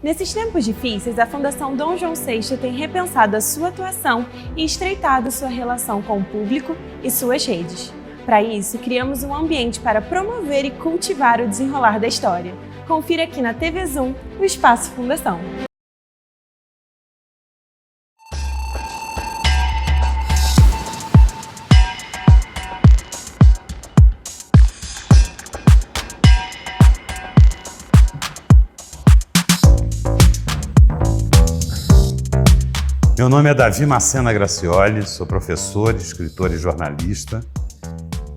Nesses tempos difíceis, a Fundação Dom João VI tem repensado a sua atuação e estreitado sua relação com o público e suas redes. Para isso, criamos um ambiente para promover e cultivar o desenrolar da história. Confira aqui na TV Zoom o Espaço Fundação. Meu nome é Davi Macena Gracioli, sou professor, escritor e jornalista.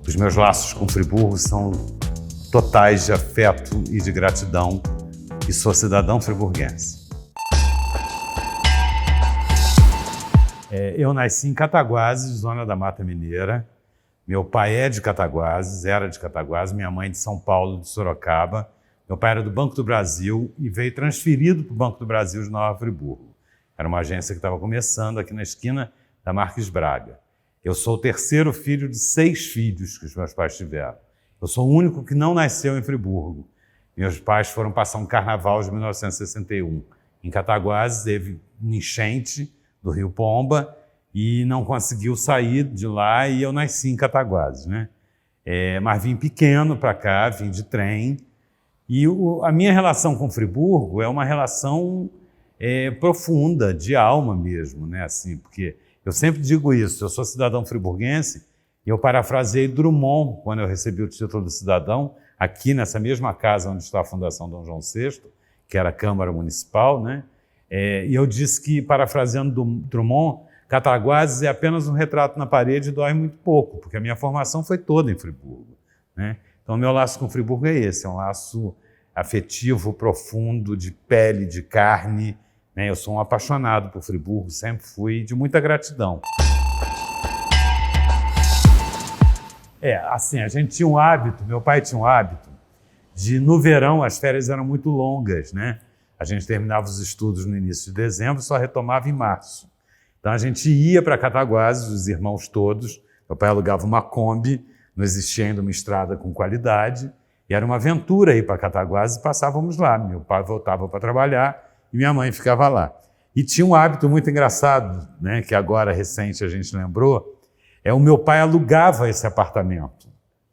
Os meus laços com Friburgo são totais de afeto e de gratidão, e sou cidadão friburguense. Eu nasci em Cataguases, zona da Mata Mineira. Meu pai é de Cataguases, era de Cataguases, minha mãe de São Paulo, de Sorocaba. Meu pai era do Banco do Brasil e veio transferido para o Banco do Brasil de Nova Friburgo. Era uma agência que estava começando aqui na esquina da Marques Braga. Eu sou o terceiro filho de 6 filhos que os meus pais tiveram. Eu sou o único que não nasceu em Friburgo. Meus pais foram passar um carnaval de 1961. Em Cataguases teve uma enchente do Rio Pomba e não conseguiu sair de lá e eu nasci em Cataguases, né? Mas vim pequeno para cá, vim de trem. E a minha relação com Friburgo é uma relação profunda, de alma mesmo, né? Assim, porque eu sempre digo isso, eu sou cidadão friburguense e eu parafraseei Drummond quando eu recebi o título de cidadão, aqui nessa mesma casa onde está a Fundação Dom João VI, que era a Câmara Municipal, né? E eu disse que, parafraseando Drummond, Cataguases é apenas um retrato na parede e dói muito pouco, porque a minha formação foi toda em Friburgo, né? Então, o meu laço com Friburgo é esse, é um laço afetivo, profundo, de pele, de carne, né? Eu sou um apaixonado por Friburgo, sempre fui, de muita gratidão. Assim, a gente tinha um hábito, meu pai tinha um hábito, de no verão as férias eram muito longas, né? A gente terminava os estudos no início de dezembro e só retomava em março. Então a gente ia para Cataguases, os irmãos todos, meu pai alugava uma Kombi, não existia ainda uma estrada com qualidade, e era uma aventura ir para Cataguases e passávamos lá. Meu pai voltava para trabalhar e minha mãe ficava lá. E tinha um hábito muito engraçado, né, que agora recente a gente lembrou, o meu pai alugava esse apartamento,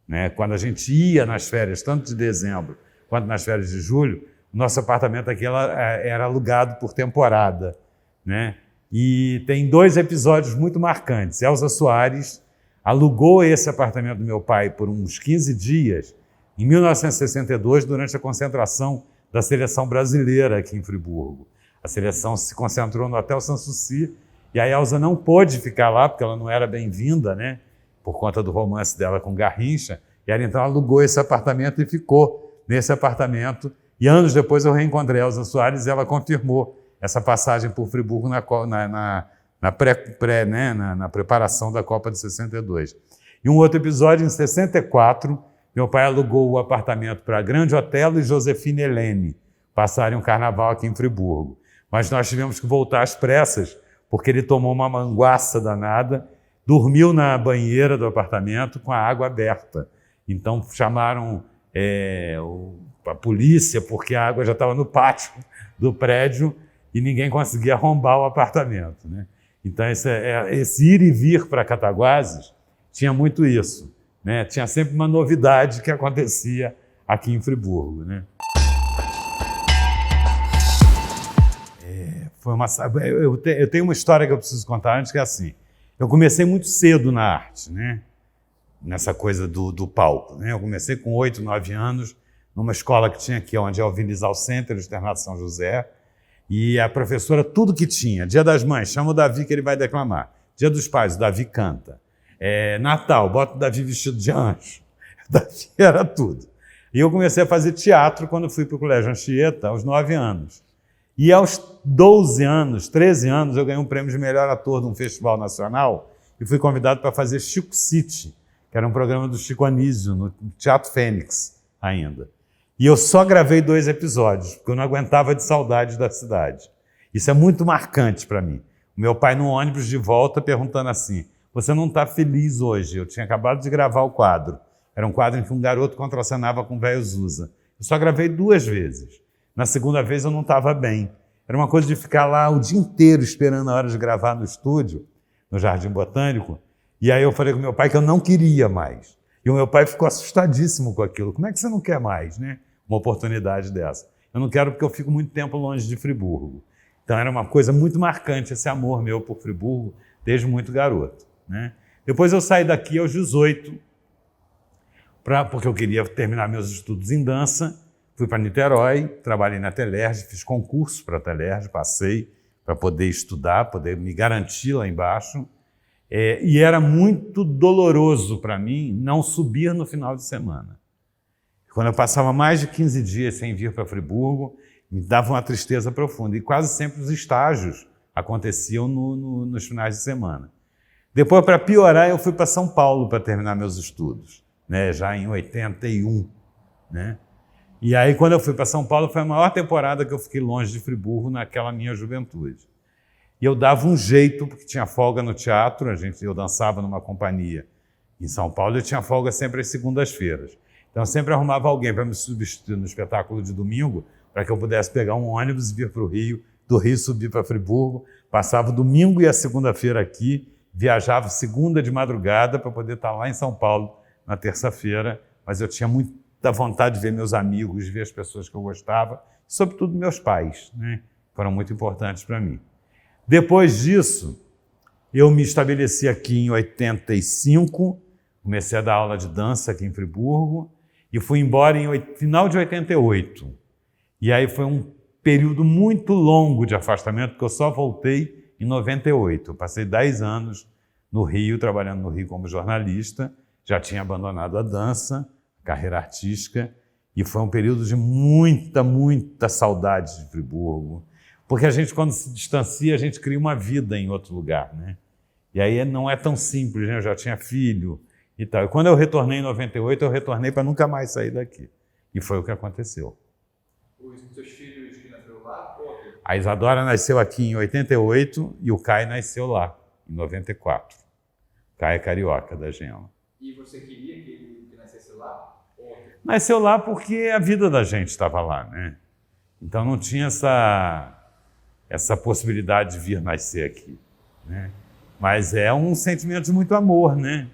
né? Quando a gente ia nas férias, tanto de dezembro quanto nas férias de julho, o nosso apartamento aqui era alugado por temporada, né? E tem 2 episódios muito marcantes. Elza Soares alugou esse apartamento do meu pai por uns 15 dias em 1962, durante a concentração da seleção brasileira aqui em Friburgo. A seleção se concentrou no Hotel Sanssouci e a Elza não pôde ficar lá, porque ela não era bem-vinda, né? Por conta do romance dela com Garrincha. E ela então alugou esse apartamento e ficou nesse apartamento. E anos depois eu reencontrei a Elza Soares e ela confirmou essa passagem por Friburgo na preparação da Copa de 62. E um outro episódio, em 64, meu pai alugou o apartamento para Grande Otelo e Josefina Helene passarem um carnaval aqui em Friburgo. Mas nós tivemos que voltar às pressas, porque ele tomou uma manguaça danada, dormiu na banheira do apartamento com a água aberta. Então chamaram a polícia, porque a água já estava no pátio do prédio e ninguém conseguia arrombar o apartamento, né? Então esse ir e vir para Cataguases tinha muito isso, né? Tinha sempre uma novidade que acontecia aqui em Friburgo, né? Eu tenho uma história que eu preciso contar antes, que é assim. Eu comecei muito cedo na arte, né? Nessa coisa do palco, né? Eu comecei com 8, 9 anos, numa escola que tinha aqui, onde é o Vilisal Center, o Externato São José, e a professora, tudo que tinha. Dia das Mães, chama o Davi que ele vai declamar. Dia dos Pais, o Davi canta. Natal, bota o Davi vestido de anjo. O Davi era tudo. E eu comecei a fazer teatro quando fui para o Colégio Anchieta, aos 9 anos. E aos 12 anos, 13 anos, eu ganhei um prêmio de melhor ator de um festival nacional e fui convidado para fazer Chico City, que era um programa do Chico Anísio, no Teatro Fênix ainda. E eu só gravei 2 episódios, porque eu não aguentava de saudade da cidade. Isso é muito marcante para mim. O meu pai no ônibus de volta perguntando assim, você não está feliz hoje? Eu tinha acabado de gravar o quadro. Era um quadro em que um garoto contracenava com o velho Zusa. Eu só gravei 2 vezes. Na segunda vez eu não estava bem. Era uma coisa de ficar lá o dia inteiro esperando a hora de gravar no estúdio, no Jardim Botânico. E aí eu falei com meu pai que eu não queria mais. E o meu pai ficou assustadíssimo com aquilo. Como é que você não quer mais, né? Uma oportunidade dessa. Eu não quero porque eu fico muito tempo longe de Friburgo. Então era uma coisa muito marcante esse amor meu por Friburgo, desde muito garoto, né? Depois eu saí daqui aos 18, porque eu queria terminar meus estudos em dança. Fui para Niterói, trabalhei na Telerge, fiz concurso para a Telerge, passei para poder estudar, poder me garantir lá embaixo. E era muito doloroso para mim não subir no final de semana. Quando eu passava mais de 15 dias sem vir para Friburgo, me dava uma tristeza profunda. E quase sempre os estágios aconteciam nos finais de semana. Depois, para piorar, eu fui para São Paulo para terminar meus estudos, né? Já em 81. Né? E aí, quando eu fui para São Paulo, foi a maior temporada que eu fiquei longe de Friburgo naquela minha juventude. E eu dava um jeito, porque tinha folga no teatro, eu dançava numa companhia em São Paulo e tinha folga sempre às segundas-feiras. Então eu sempre arrumava alguém para me substituir no espetáculo de domingo, para que eu pudesse pegar um ônibus e vir para o Rio, do Rio subir para Friburgo, passava o domingo e a segunda-feira aqui, viajava segunda de madrugada para poder estar lá em São Paulo na terça-feira, mas eu tinha muita vontade de ver meus amigos, de ver as pessoas que eu gostava, sobretudo meus pais, né? Foram muito importantes para mim. Depois disso, eu me estabeleci aqui em 85, comecei a dar aula de dança aqui em Friburgo e fui embora em final de 88. E aí foi um período muito longo de afastamento, porque eu só voltei em 98. Eu passei 10 anos no Rio, trabalhando no Rio como jornalista, já tinha abandonado a dança, a carreira artística, e foi um período de muita saudade de Friburgo. Porque a gente, quando se distancia, a gente cria uma vida em outro lugar, né? E aí não é tão simples, né? Eu já tinha filho e tal. E quando eu retornei em 98, eu retornei para nunca mais sair daqui. E foi o que aconteceu. Os seus filhos que nasceram lá? A Isadora nasceu aqui em 88 e o Caio nasceu lá, em 94. Caio é carioca, da Gema. E você queria que ele nascesse lá? Nasceu lá porque a vida da gente estava lá, né? Então não tinha essa possibilidade de vir nascer aqui, né? Mas é um sentimento de muito amor, né?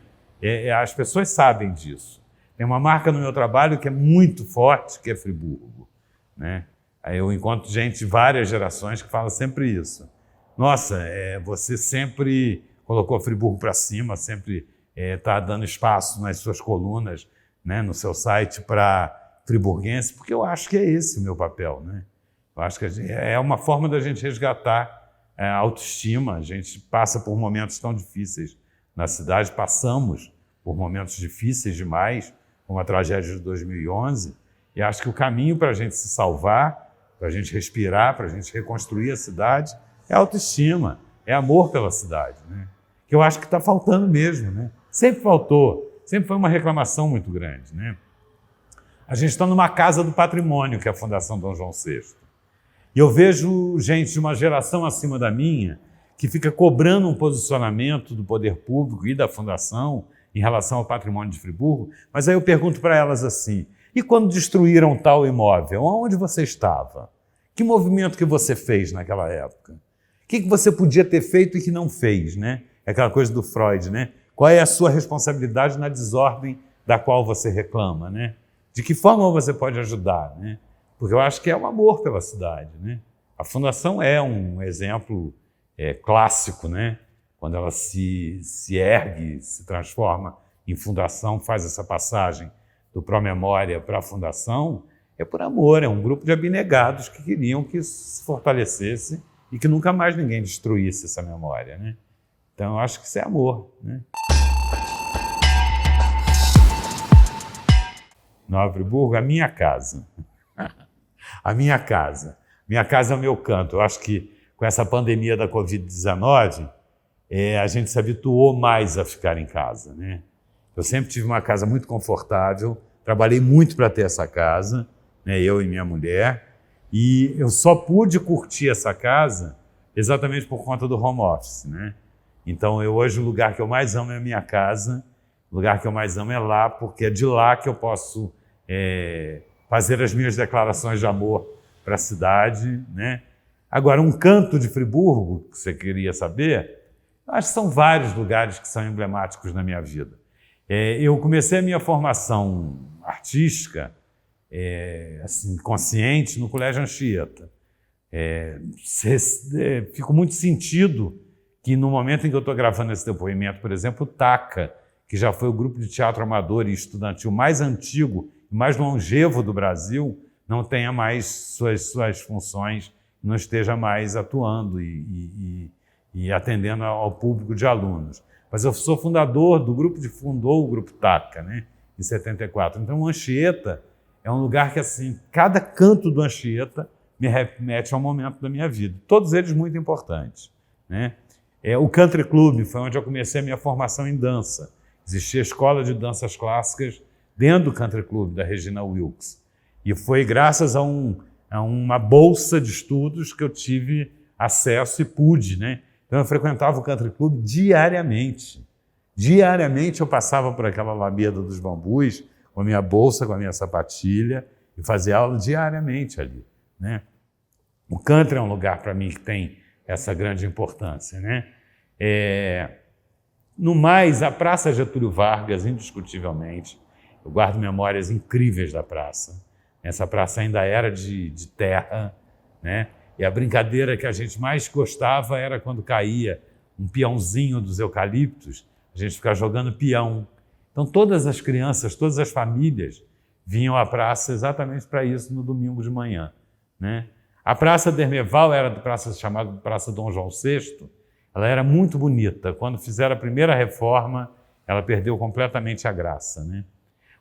As pessoas sabem disso. Tem uma marca no meu trabalho que é muito forte, que é Friburgo, né? Aí eu encontro gente de várias gerações que fala sempre isso. Nossa, você sempre colocou Friburgo para cima, sempre está dando espaço nas suas colunas, né, no seu site para friburguense, porque eu acho que é esse o meu papel, né? Eu acho que é uma forma da gente resgatar a autoestima. A gente passa por momentos tão difíceis na cidade, passamos por momentos difíceis demais, como a tragédia de 2011, e acho que o caminho para a gente se salvar, para a gente respirar, para a gente reconstruir a cidade, é autoestima, é amor pela cidade, né? Que eu acho que está faltando mesmo, né? Sempre faltou, sempre foi uma reclamação muito grande, né? A gente está numa casa do patrimônio, que é a Fundação Dom João VI. E eu vejo gente de uma geração acima da minha que fica cobrando um posicionamento do poder público e da Fundação em relação ao patrimônio de Friburgo, mas aí eu pergunto para elas assim, e quando destruíram tal imóvel, onde você estava? Que movimento que você fez naquela época? O que você podia ter feito e que não fez, né? É aquela coisa do Freud, né? Qual é a sua responsabilidade na desordem da qual você reclama, né? De que forma você pode ajudar, né? Porque eu acho que é um amor pela cidade, né? A Fundação é um exemplo clássico, né? Quando ela se ergue, se transforma em fundação, faz essa passagem do Pró-Memória para a Fundação, é por amor, é um grupo de abnegados que queriam que se fortalecesse e que nunca mais ninguém destruísse essa memória, né? Então, eu acho que isso é amor, né? Nova Friburgo, a minha casa. A minha casa. Minha casa é o meu canto. Eu acho que com essa pandemia da Covid-19, a gente se habituou mais a ficar em casa, né? Eu sempre tive uma casa muito confortável, trabalhei muito para ter essa casa, né, eu e minha mulher, e eu só pude curtir essa casa exatamente por conta do home office, né? Então, hoje o lugar que eu mais amo é a minha casa, o lugar que eu mais amo é lá, porque é de lá que eu posso fazer as minhas declarações de amor para a cidade, né? Agora, um canto de Friburgo, que você queria saber, acho que são vários lugares que são emblemáticos na minha vida. Eu comecei a minha formação artística, assim, consciente, no Colégio Anchieta. Fico muito sentido que no momento em que eu estou gravando esse depoimento, por exemplo, o TACA, que já foi o grupo de teatro amador e estudantil mais antigo e mais longevo do Brasil, não tenha mais suas funções, não esteja mais atuando e atendendo ao público de alunos. Mas eu sou fundador do grupo fundou o grupo TACA, né, em 74. Então, o Anchieta é um lugar que, assim, cada canto do Anchieta me remete a um momento da minha vida. Todos eles muito importantes, né? O Country Club foi onde eu comecei a minha formação em dança. Existia a escola de danças clássicas dentro do Country Club, da Regina Wilkes. E foi graças a uma bolsa de estudos que eu tive acesso e pude, né? Então eu frequentava o Country Club diariamente. Diariamente eu passava por aquela Alameda dos Bambus com a minha bolsa, com a minha sapatilha e fazia aula diariamente ali, né? O country é um lugar para mim que tem essa grande importância, né? No mais, a Praça Getúlio Vargas, indiscutivelmente, eu guardo memórias incríveis da praça. Essa praça ainda era de terra, né? E a brincadeira que a gente mais gostava era quando caía um peãozinho dos eucaliptos, a gente ficava jogando peão. Então, todas as crianças, todas as famílias vinham à praça exatamente para isso no domingo de manhã, né? A Praça Dermeval era chamada de Praça Dom João VI. Ela era muito bonita. Quando fizeram a primeira reforma, ela perdeu completamente a graça, né?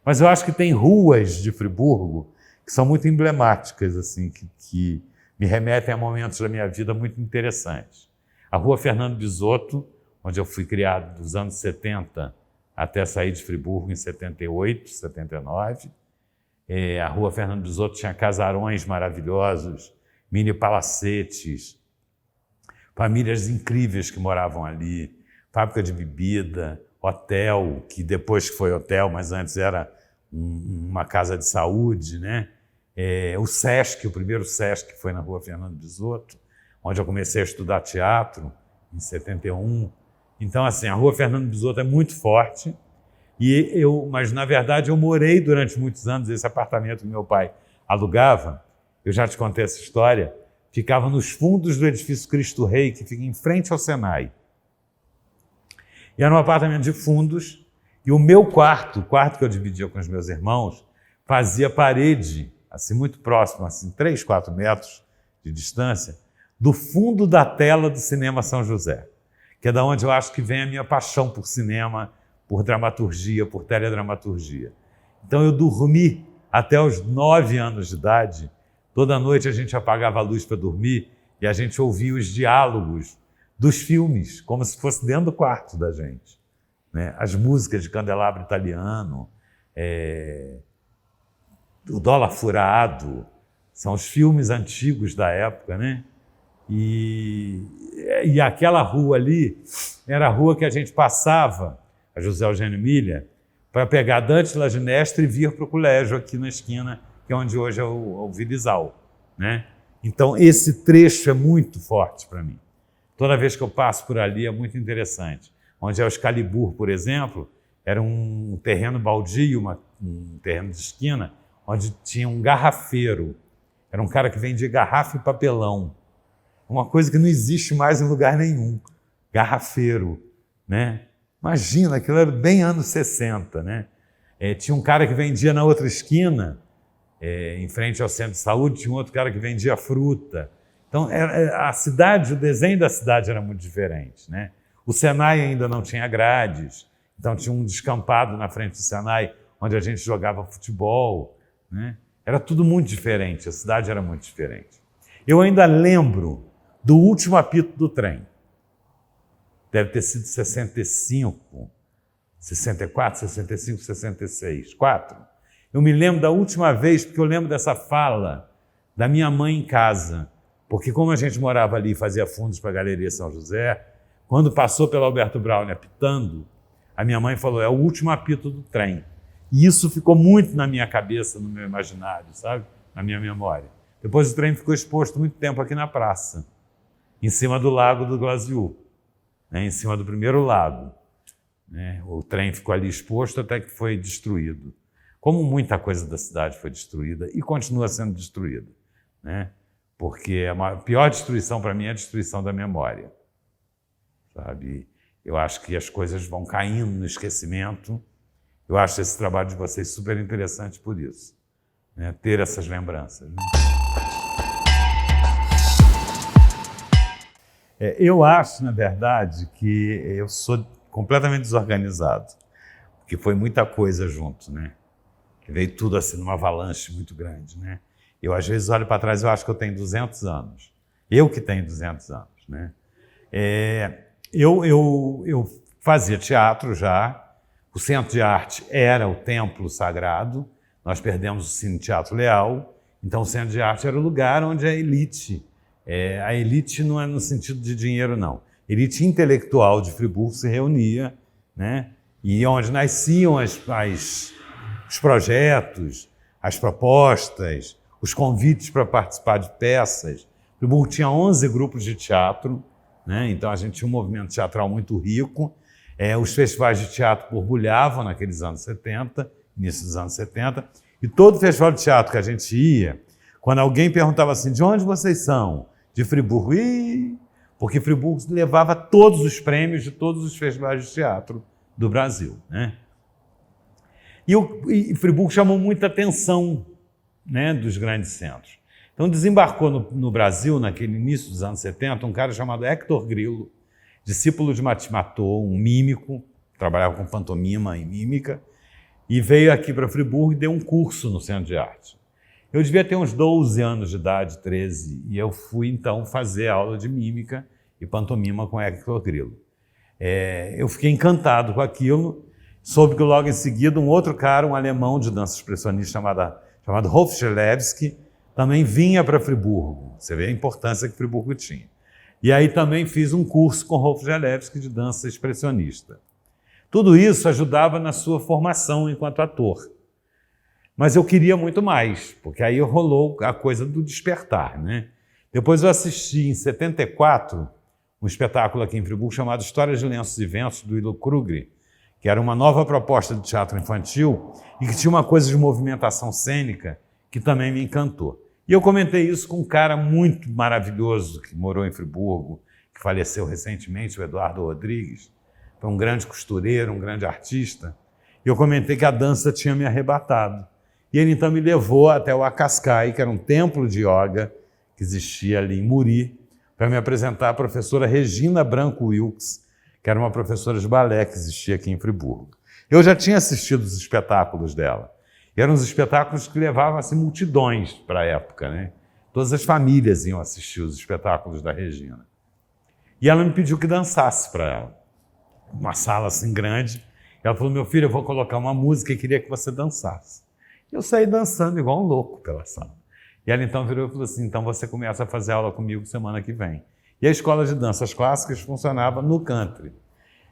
Mas eu acho que tem ruas de Friburgo que são muito emblemáticas, assim, que me remetem a momentos da minha vida muito interessantes. A Rua Fernando Bisotto, onde eu fui criado dos anos 70 até sair de Friburgo em 78, 79. A Rua Fernando Bisotto tinha casarões maravilhosos, mini palacetes, famílias incríveis que moravam ali, fábrica de bebida, hotel, que depois foi hotel, mas antes era uma casa de saúde, né? O Sesc, o primeiro Sesc foi na Rua Fernando Bisotto, onde eu comecei a estudar teatro, em 71. Então, assim, a Rua Fernando Bisotto é muito forte, mas, na verdade, eu morei durante muitos anos, esse apartamento que meu pai alugava, eu já te contei essa história, ficava nos fundos do edifício Cristo Rei, que fica em frente ao Senai. E era um apartamento de fundos, e o meu quarto, o quarto que eu dividia com os meus irmãos, fazia parede, assim, muito próximo, assim, 3, 4 metros de distância, do fundo da tela do Cinema São José, que é da onde eu acho que vem a minha paixão por cinema, por dramaturgia, por teledramaturgia. Então eu dormi até os 9 anos de idade. Toda noite a gente apagava a luz para dormir e a gente ouvia os diálogos dos filmes, como se fosse dentro do quarto da gente, né? As músicas de Candelabro Italiano, o Dólar Furado, são os filmes antigos da época, né? E aquela rua ali era a rua que a gente passava, a José Eugênio Milha, para pegar Dante Laginestre e vir para o colégio aqui na esquina, que é onde hoje é o Vilisal, né? Então, esse trecho é muito forte para mim. Toda vez que eu passo por ali é muito interessante. Onde é o Excalibur, por exemplo, era um terreno baldio, um terreno de esquina, onde tinha um garrafeiro. Era um cara que vendia garrafa e papelão. Uma coisa que não existe mais em lugar nenhum. Garrafeiro, né? Imagina, aquilo era bem anos 60, né? Tinha um cara que vendia na outra esquina, em frente ao centro de saúde, tinha um outro cara que vendia fruta. Então, a cidade, o desenho da cidade era muito diferente, né? O Senai ainda não tinha grades, então tinha um descampado na frente do Senai, onde a gente jogava futebol, né? Era tudo muito diferente, a cidade era muito diferente. Eu ainda lembro do último apito do trem. Deve ter sido 65, 64, 65, 66, 4. Eu me lembro da última vez, porque eu lembro dessa fala da minha mãe em casa, porque como a gente morava ali e fazia fundos para a Galeria São José, quando passou pelo Alberto Braune apitando, a minha mãe falou, é o último apito do trem. E isso ficou muito na minha cabeça, no meu imaginário, sabe? Na minha memória. Depois o trem ficou exposto muito tempo aqui na praça, em cima do Lago do Glaziu, né? Em cima do primeiro lago. Né? O trem ficou ali exposto até que foi destruído. Como muita coisa da cidade foi destruída e continua sendo destruída. Né? Porque a pior destruição para mim é a destruição da memória. Sabe? Eu acho que as coisas vão caindo no esquecimento. Eu acho esse trabalho de vocês super interessante por isso. Né? Ter essas lembranças. Né? Eu acho, na verdade, que eu sou completamente desorganizado, porque foi muita coisa junto, né? Que veio tudo assim numa avalanche muito grande, né? Eu, às vezes, olho para trás e eu acho que eu tenho 200 anos. Eu que tenho 200 anos, né? Eu fazia teatro já, o Centro de Arte era o templo sagrado, nós perdemos o Cine Teatro Leal, então o Centro de Arte era o lugar onde a elite não é no sentido de dinheiro, não. Elite intelectual de Friburgo se reunia, né? E onde nasciam os projetos, as propostas, os convites para participar de peças. Friburgo tinha 11 grupos de teatro, né? Então a gente tinha um movimento teatral muito rico. Os festivais de teatro borbulhavam naqueles anos 70, início dos anos 70, e todo festival de teatro que a gente ia, quando alguém perguntava assim, de onde vocês são? De Friburgo. Porque Friburgo levava todos os prêmios de todos os festivais de teatro do Brasil. Né? E Friburgo chamou muita atenção, né, dos grandes centros. Então desembarcou no Brasil, naquele início dos anos 70, um cara chamado Hector Grillo, discípulo de Mathieu, um mímico, trabalhava com pantomima e mímica, e veio aqui para Friburgo e deu um curso no Centro de Arte. Eu devia ter uns 12 anos de idade, 13, e eu fui, então, fazer aula de mímica e pantomima com Hector Grillo. Eu fiquei encantado com aquilo, soube que logo em seguida um outro cara, um alemão de dança expressionista chamado Rolf Schelewski, também vinha para Friburgo. Você vê a importância que Friburgo tinha. E aí também fiz um curso com Rolf Schelewski de dança expressionista. Tudo isso ajudava na sua formação enquanto ator. Mas eu queria muito mais, porque aí rolou a coisa do despertar, né? Depois eu assisti, em 74, um espetáculo aqui em Friburgo chamado Histórias de Lenços e Ventos, do Ilo Krugli, que era uma nova proposta de teatro infantil e que tinha uma coisa de movimentação cênica que também me encantou. E eu comentei isso com um cara muito maravilhoso que morou em Friburgo, que faleceu recentemente, o Eduardo Rodrigues. Foi um grande costureiro, um grande artista. E eu comentei que a dança tinha me arrebatado. E ele então me levou até o Akaskai, que era um templo de yoga que existia ali em Muri, para me apresentar a professora Regina Branco Wilkes, que era uma professora de balé que existia aqui em Friburgo. Eu já tinha assistido os espetáculos dela. E eram os espetáculos que levavam assim, multidões para a época, né? Todas as famílias iam assistir os espetáculos da Regina. E ela me pediu que dançasse para ela. Uma sala assim grande. Ela falou, meu filho, eu vou colocar uma música e queria que você dançasse. Eu saí dançando igual um louco pela sala. E ela então virou e falou assim, então você começa a fazer aula comigo semana que vem. E a escola de danças clássicas funcionava no country.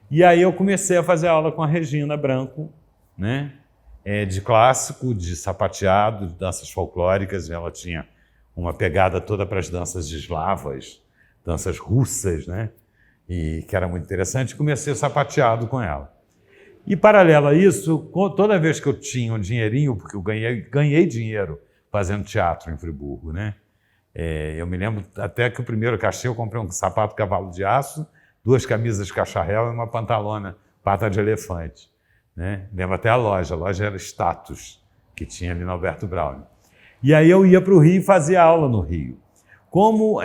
E aí eu comecei a fazer aula com a Regina Branco, né? De clássico, de sapateado, de danças folclóricas. Ela tinha uma pegada toda para as danças eslavas, danças russas, né? E que era muito interessante. Comecei sapateado com ela. E, paralelo a isso, toda vez que eu tinha um dinheirinho, porque eu ganhei dinheiro fazendo teatro em Friburgo, né? Eu me lembro até que o primeiro cachê eu comprei um sapato cavalo de aço, 2 camisas de cacharel e uma pantalona pata de elefante. Né? Lembro até a loja era Status, que tinha ali no Alberto Braune. E aí eu ia para o Rio e fazia aula no Rio. Como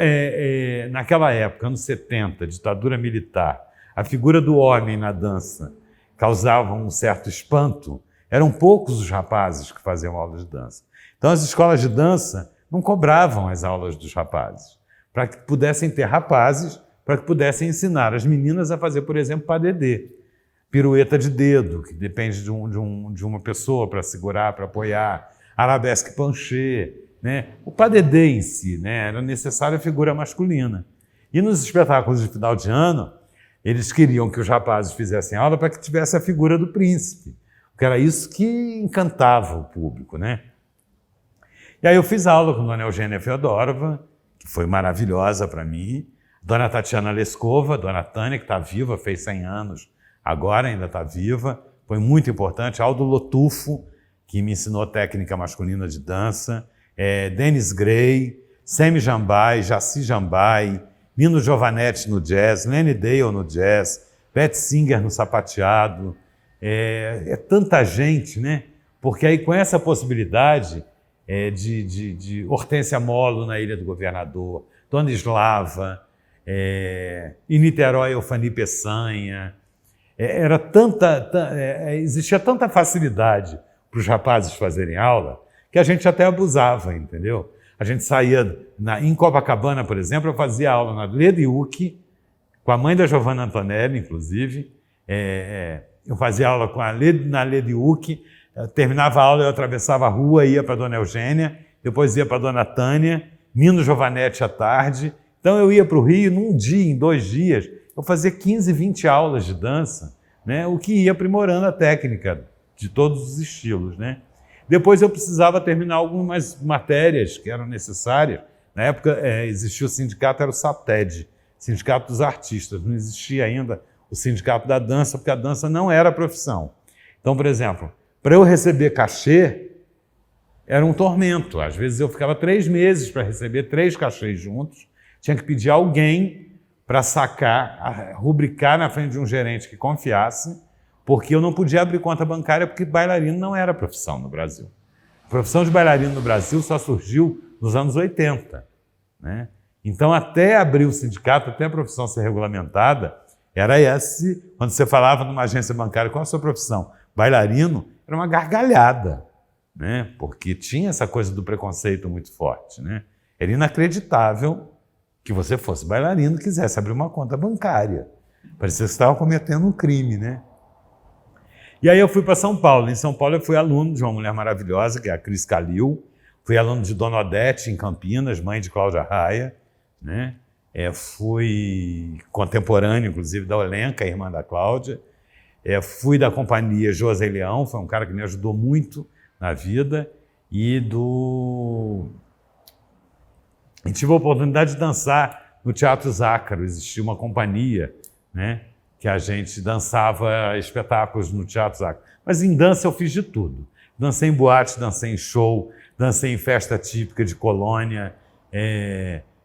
naquela época, anos 70, ditadura militar, a figura do homem na dança causava um certo espanto, eram poucos os rapazes que faziam aula de dança. Então as escolas de dança não cobravam as aulas dos rapazes, para que pudessem ter rapazes, para que pudessem ensinar as meninas a fazer, por exemplo, padedê. pirueta de dedo, que depende de uma pessoa para segurar, para apoiar, arabesque penché, né? O pas de deux em si, né? Era necessária a figura masculina. E nos espetáculos de final de ano, eles queriam que os rapazes fizessem aula para que tivesse a figura do príncipe, porque era isso que encantava o público, né? E aí eu fiz aula com Dona Eugênia Feodorova, que foi maravilhosa para mim, Dona Tatiana Leskova, Dona Tânia, que está viva, fez 100 anos, agora ainda está viva, foi muito importante, Aldo Lotufo, que me ensinou técnica masculina de dança, Dennis Gray, Semi Jambai, Jaci Jambai, Nino Giovanetti no jazz, Lenny Dale no jazz, Pat Singer no sapateado, tanta gente, né? Porque aí com essa possibilidade de Hortência Molo na Ilha do Governador, Dona Eslava, em Niterói, Eufani Peçanha, existia tanta facilidade para os rapazes fazerem aula que a gente até abusava, entendeu? A gente saía, em Copacabana, por exemplo, eu fazia aula na Lediuc, com a mãe da Giovanna Antonelli, inclusive. Eu fazia aula na Lediuc, terminava a aula, eu atravessava a rua, ia para a Dona Eugênia, depois ia para a Dona Tânia, Nino Giovanetti à tarde. Então eu ia para o Rio num dia, em 2 dias, eu fazia 15, 20 aulas de dança, né? O que ia aprimorando a técnica de todos os estilos, né? Depois eu precisava terminar algumas matérias que eram necessárias. Na época existia o sindicato, era o SATED, Sindicato dos Artistas. Não existia ainda o Sindicato da Dança, porque a dança não era profissão. Então, por exemplo, para eu receber cachê, era um tormento. Às vezes eu ficava 3 meses para receber 3 cachês juntos. Tinha que pedir alguém para sacar, rubricar na frente de um gerente que confiasse, porque eu não podia abrir conta bancária, porque bailarino não era profissão no Brasil. A profissão de bailarino no Brasil só surgiu nos anos 80. Né? Então, até abrir o sindicato, até a profissão ser regulamentada, era quando você falava numa agência bancária, qual a sua profissão? Bailarino, era uma gargalhada, né? Porque tinha essa coisa do preconceito muito forte. Né? Era inacreditável que você fosse bailarino e quisesse abrir uma conta bancária. Parecia que você estava cometendo um crime, né? E aí eu fui para São Paulo. Em São Paulo eu fui aluno de uma mulher maravilhosa, que é a Cris Calil. Fui aluno de Dona Odete, em Campinas, mãe de Cláudia Raia. Né? Fui contemporâneo, inclusive, da Olenka, irmã da Cláudia. Fui da companhia José Leão, foi um cara que me ajudou muito na vida. E tive a oportunidade de dançar no Teatro Zácaro. Existia uma companhia, né? Que a gente dançava espetáculos no Teatro Zácaro. Mas em dança eu fiz de tudo. Dancei em boate, dancei em show, dancei em festa típica de colônia.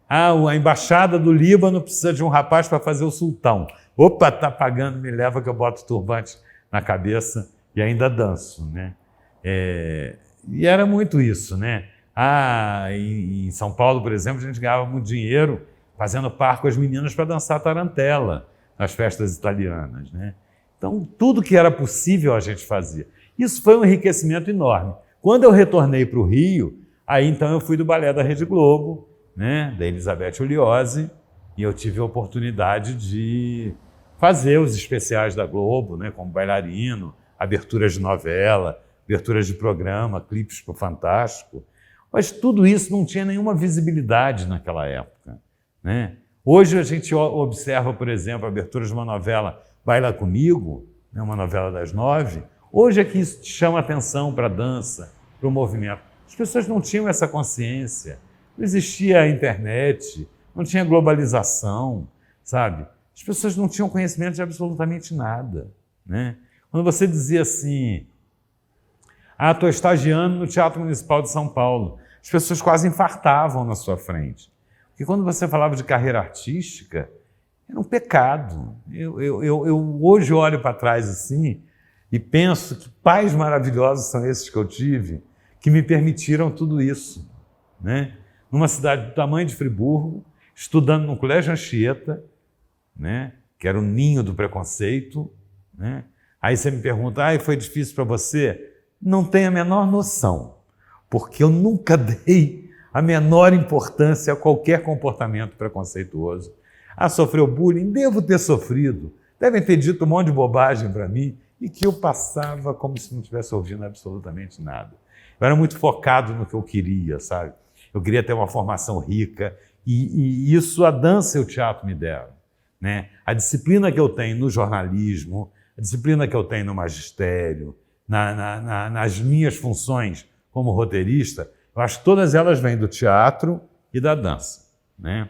A Embaixada do Líbano precisa de um rapaz para fazer o sultão. Opa, tá pagando, me leva que eu boto o turbante na cabeça e ainda danço. Né? E era muito isso. Né? Em São Paulo, por exemplo, a gente ganhava muito dinheiro fazendo par com as meninas para dançar tarantela nas festas italianas. Né? Então, tudo que era possível a gente fazia. Isso foi um enriquecimento enorme. Quando eu retornei para o Rio, aí então eu fui do Balé da Rede Globo, né, da Elizabeth Uliozzi, e eu tive a oportunidade de fazer os especiais da Globo, né, como bailarino, aberturas de novela, aberturas de programa, clipes para o Fantástico. Mas tudo isso não tinha nenhuma visibilidade naquela época. Né? Hoje a gente observa, por exemplo, a abertura de uma novela Baila Comigo, né, uma novela das 9. Hoje é que isso te chama atenção para a dança, para o movimento. As pessoas não tinham essa consciência. Não existia a internet, não tinha globalização, sabe? As pessoas não tinham conhecimento de absolutamente nada. Né? Quando você dizia assim, estou estagiando no Teatro Municipal de São Paulo, as pessoas quase infartavam na sua frente. Porque quando você falava de carreira artística, era um pecado. Eu hoje olho para trás assim e penso que pais maravilhosos são esses que eu tive, que me permitiram tudo isso. Né? Numa cidade do tamanho de Friburgo, estudando no Colégio Anchieta, né? Que era o ninho do preconceito. Né? Aí você me pergunta, foi difícil para você? Não tenho a menor noção, porque eu nunca dei a menor importância a qualquer comportamento preconceituoso. Sofreu bullying? Devo ter sofrido. devem ter dito um monte de bobagem para mim e que eu passava como se não estivesse ouvindo absolutamente nada. Eu era muito focado no que eu queria, sabe? Eu queria ter uma formação rica e isso a dança e o teatro me deram, né? A disciplina que eu tenho no jornalismo, a disciplina que eu tenho no magistério, nas minhas funções como roteirista, eu acho que todas elas vêm do teatro e da dança, né?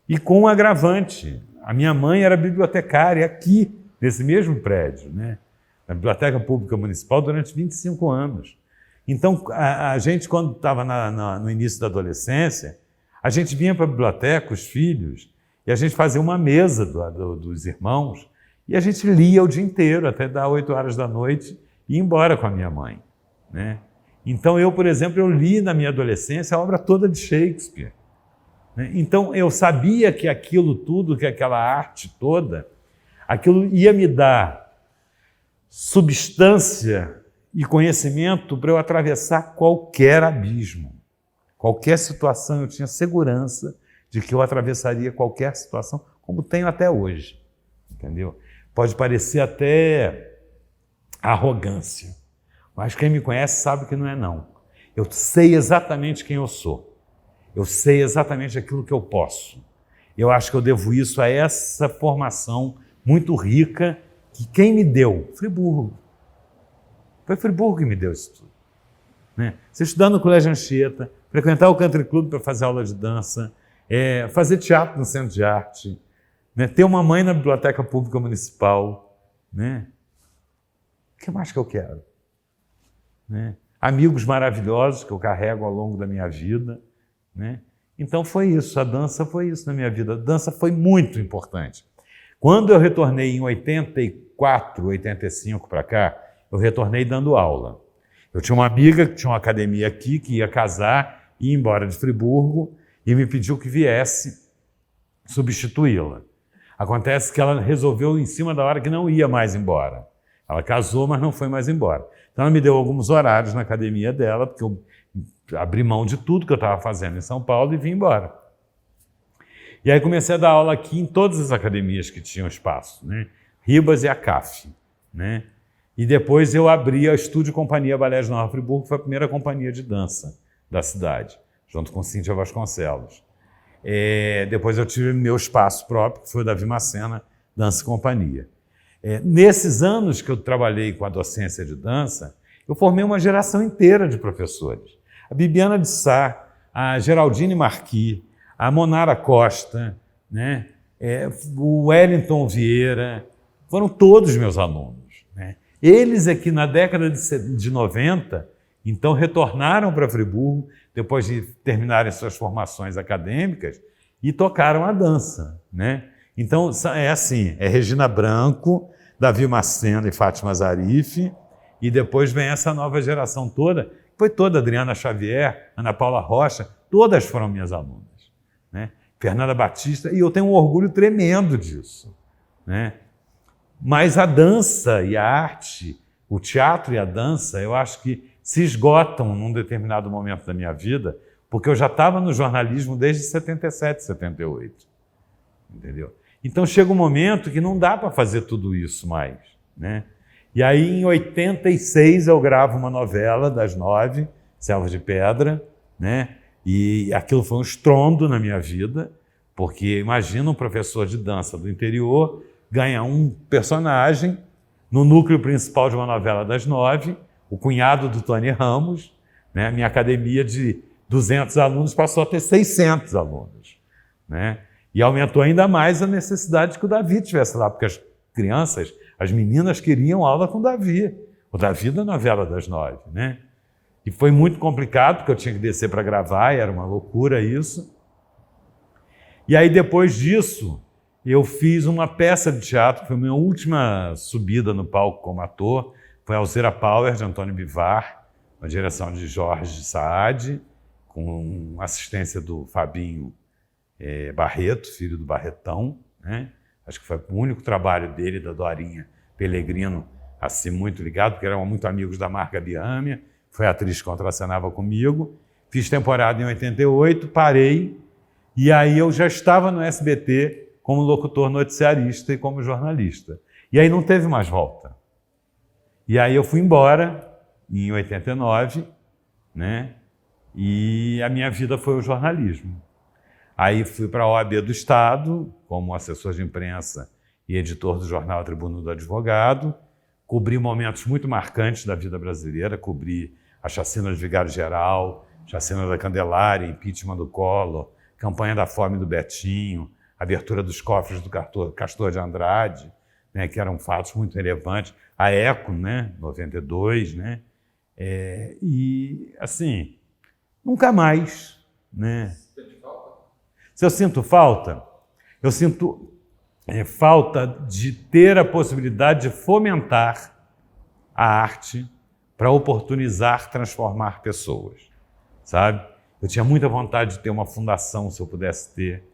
E com um agravante, a minha mãe era bibliotecária aqui, nesse mesmo prédio, né? Na Biblioteca Pública Municipal durante 25 anos. Então, a gente, quando estava no início da adolescência, a gente vinha para a biblioteca, os filhos, e a gente fazia uma mesa dos irmãos, e a gente lia o dia inteiro, até dar 8 horas da noite, e ia embora com a minha mãe, né? Então, eu, por exemplo, eu li na minha adolescência a obra toda de Shakespeare, né? Então, eu sabia que aquilo tudo, que aquela arte toda, aquilo ia me dar substância e conhecimento para eu atravessar qualquer abismo, qualquer situação. Eu tinha segurança de que eu atravessaria qualquer situação, como tenho até hoje, entendeu? Pode parecer até arrogância, mas quem me conhece sabe que não é não. Eu sei exatamente quem eu sou, eu sei exatamente aquilo que eu posso. Eu acho que eu devo isso a essa formação muito rica que quem me deu? Friburgo. Foi Friburgo que me deu isso tudo, né? Você estudar no Colégio Anchieta, frequentar o Country Club para fazer aula de dança, fazer teatro no Centro de Arte, né? Ter uma mãe na Biblioteca Pública Municipal, né? O que mais que eu quero? Né? Amigos maravilhosos que eu carrego ao longo da minha vida, né? Então foi isso, a dança foi isso na minha vida. A dança foi muito importante. Quando eu retornei em 84, 85 para cá, eu retornei dando aula. Eu tinha uma amiga que tinha uma academia aqui, que ia casar, ia embora de Friburgo e me pediu que viesse substituí-la. Acontece que ela resolveu em cima da hora que não ia mais embora. Ela casou, mas não foi mais embora. Então ela me deu alguns horários na academia dela, porque eu abri mão de tudo que eu estava fazendo em São Paulo e vim embora. E aí comecei a dar aula aqui em todas as academias que tinham espaço, né? Ribas e a CAF, né? E depois eu abri a Estúdio Companhia Balé de Nova Friburgo, que foi a primeira companhia de dança da cidade, junto com Cíntia Vasconcelos. Depois eu tive meu espaço próprio, que foi o Davi Macena, Dança e Companhia. Nesses anos que eu trabalhei com a docência de dança, eu formei uma geração inteira de professores. A Bibiana de Sá, a Geraldine Marquis, a Monara Costa, né? O Wellington Vieira, foram todos meus alunos, né? Eles aqui na década de 90, então retornaram para Friburgo, depois de terminarem suas formações acadêmicas, e tocaram a dança, né? Então é assim, Regina Branco, Davi Macena e Fátima Zarif, e depois vem essa nova geração toda, foi toda Adriana Xavier, Ana Paula Rocha, todas foram minhas alunas, né? Fernanda Batista, e eu tenho um orgulho tremendo disso, né? Mas a dança e a arte, o teatro e a dança, eu acho que se esgotam num determinado momento da minha vida, porque eu já estava no jornalismo desde 77, 78, entendeu? Então chega um momento que não dá para fazer tudo isso mais, né? E aí em 86 eu gravo uma novela das 9, Selva de Pedra, né? E aquilo foi um estrondo na minha vida, porque imagina um professor de dança do interior ganha um personagem no núcleo principal de uma novela das 9, o cunhado do Tony Ramos, né? Minha academia de 200 alunos passou a ter 600 alunos, né? E aumentou ainda mais a necessidade de que o Davi estivesse lá, porque as crianças, as meninas queriam aula com o Davi da novela das 9, né? E foi muito complicado, porque eu tinha que descer para gravar, e era uma loucura isso. E aí, depois disso, eu fiz uma peça de teatro, que foi a minha última subida no palco como ator, foi Alzira Power, de Antônio Bivar, uma direção de Jorge Saad, com assistência do Fabinho Barreto, filho do Barretão, né? Acho que foi o único trabalho dele, da Dorinha Pellegrino, assim, muito ligado, porque eram muito amigos da Marga Biamia, foi a atriz que contracenava comigo. Fiz temporada em 88, parei, e aí eu já estava no SBT como locutor noticiarista e como jornalista. E aí não teve mais volta. E aí eu fui embora em 89, né? E a minha vida foi o jornalismo. Aí fui para a OAB do Estado, como assessor de imprensa e editor do jornal Tribuna do Advogado, cobri momentos muito marcantes da vida brasileira, cobri a chacina de Vigário Geral, chacina da Candelária, impeachment do Collor, campanha da fome do Betinho, abertura dos cofres do Castor de Andrade, né, que eram fatos muito relevantes, a ECO, né, 92, né, e assim, nunca mais, né. Se eu sinto falta, eu sinto falta de ter a possibilidade de fomentar a arte para oportunizar, transformar pessoas, sabe? Eu tinha muita vontade de ter uma fundação, se eu pudesse ter,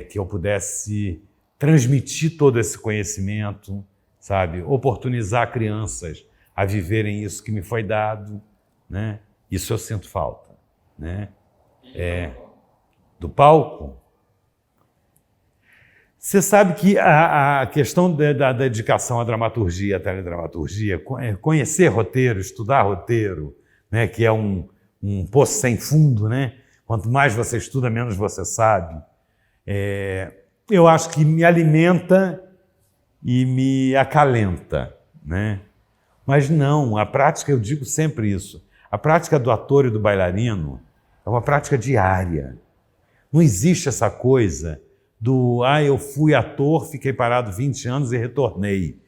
que eu pudesse transmitir todo esse conhecimento, sabe? Oportunizar crianças a viverem isso que me foi dado, né? Isso eu sinto falta, né? Do palco. Você sabe que a questão da dedicação à dramaturgia, à teledramaturgia, conhecer roteiro, estudar roteiro, né, que é um poço sem fundo, né? Quanto mais você estuda, menos você sabe. Eu acho que me alimenta e me acalenta, né? Mas não, a prática, eu digo sempre isso, a prática do ator e do bailarino é uma prática diária. Não existe essa coisa do, eu fui ator, fiquei parado 20 anos e retornei.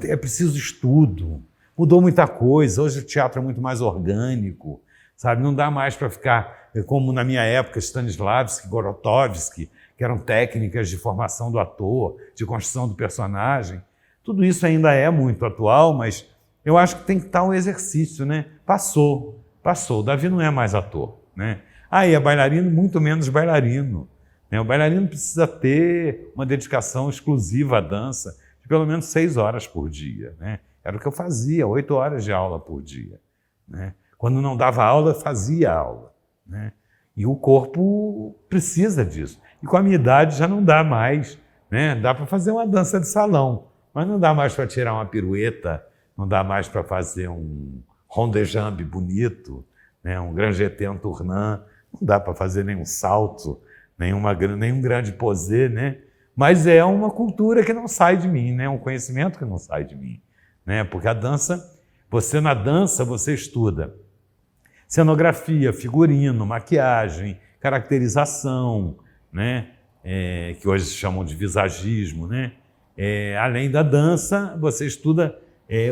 É preciso estudo, mudou muita coisa, hoje o teatro é muito mais orgânico, sabe? Não dá mais para ficar, como na minha época, Stanislavski, Grotowski, que eram técnicas de formação do ator, de construção do personagem. Tudo isso ainda é muito atual, mas eu acho que tem que estar um exercício, né? Passou. O Davi não é mais ator, né? E é bailarino, muito menos bailarino, né? O bailarino precisa ter uma dedicação exclusiva à dança de pelo menos 6 horas por dia, né? Era o que eu fazia, 8 horas de aula por dia, né? Quando não dava aula, fazia aula, né? E o corpo precisa disso. E com a minha idade já não dá mais, né? Dá para fazer uma dança de salão, mas não dá mais para tirar uma pirueta, não dá mais para fazer um rond de jambe bonito, né? Um grand jeté en tournant, não dá para fazer nenhum salto, nenhum grande posé, né? Mas é uma cultura que não sai de mim, né? Um conhecimento que não sai de mim, né? Porque a dança, na dança você estuda cenografia, figurino, maquiagem, caracterização, né? Que hoje se chamam de visagismo, né? Além da dança, você estuda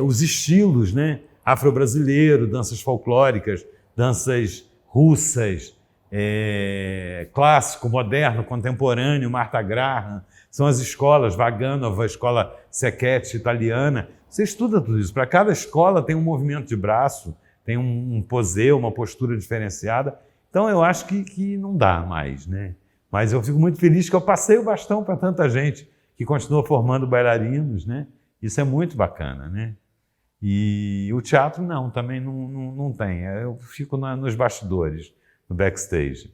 os estilos, né? Afro-brasileiro, danças folclóricas, danças russas, clássico, moderno, contemporâneo, Martha Graham, são as escolas, Vaganova, a escola Secchetti italiana. Você estuda tudo isso. Para cada escola tem um movimento de braço, tem um posé, uma postura diferenciada. Então eu acho que não dá mais, né? Mas eu fico muito feliz que eu passei o bastão para tanta gente que continua formando bailarinos, né? Isso é muito bacana, né? E o teatro não, também não tem. Eu fico nos bastidores, no backstage.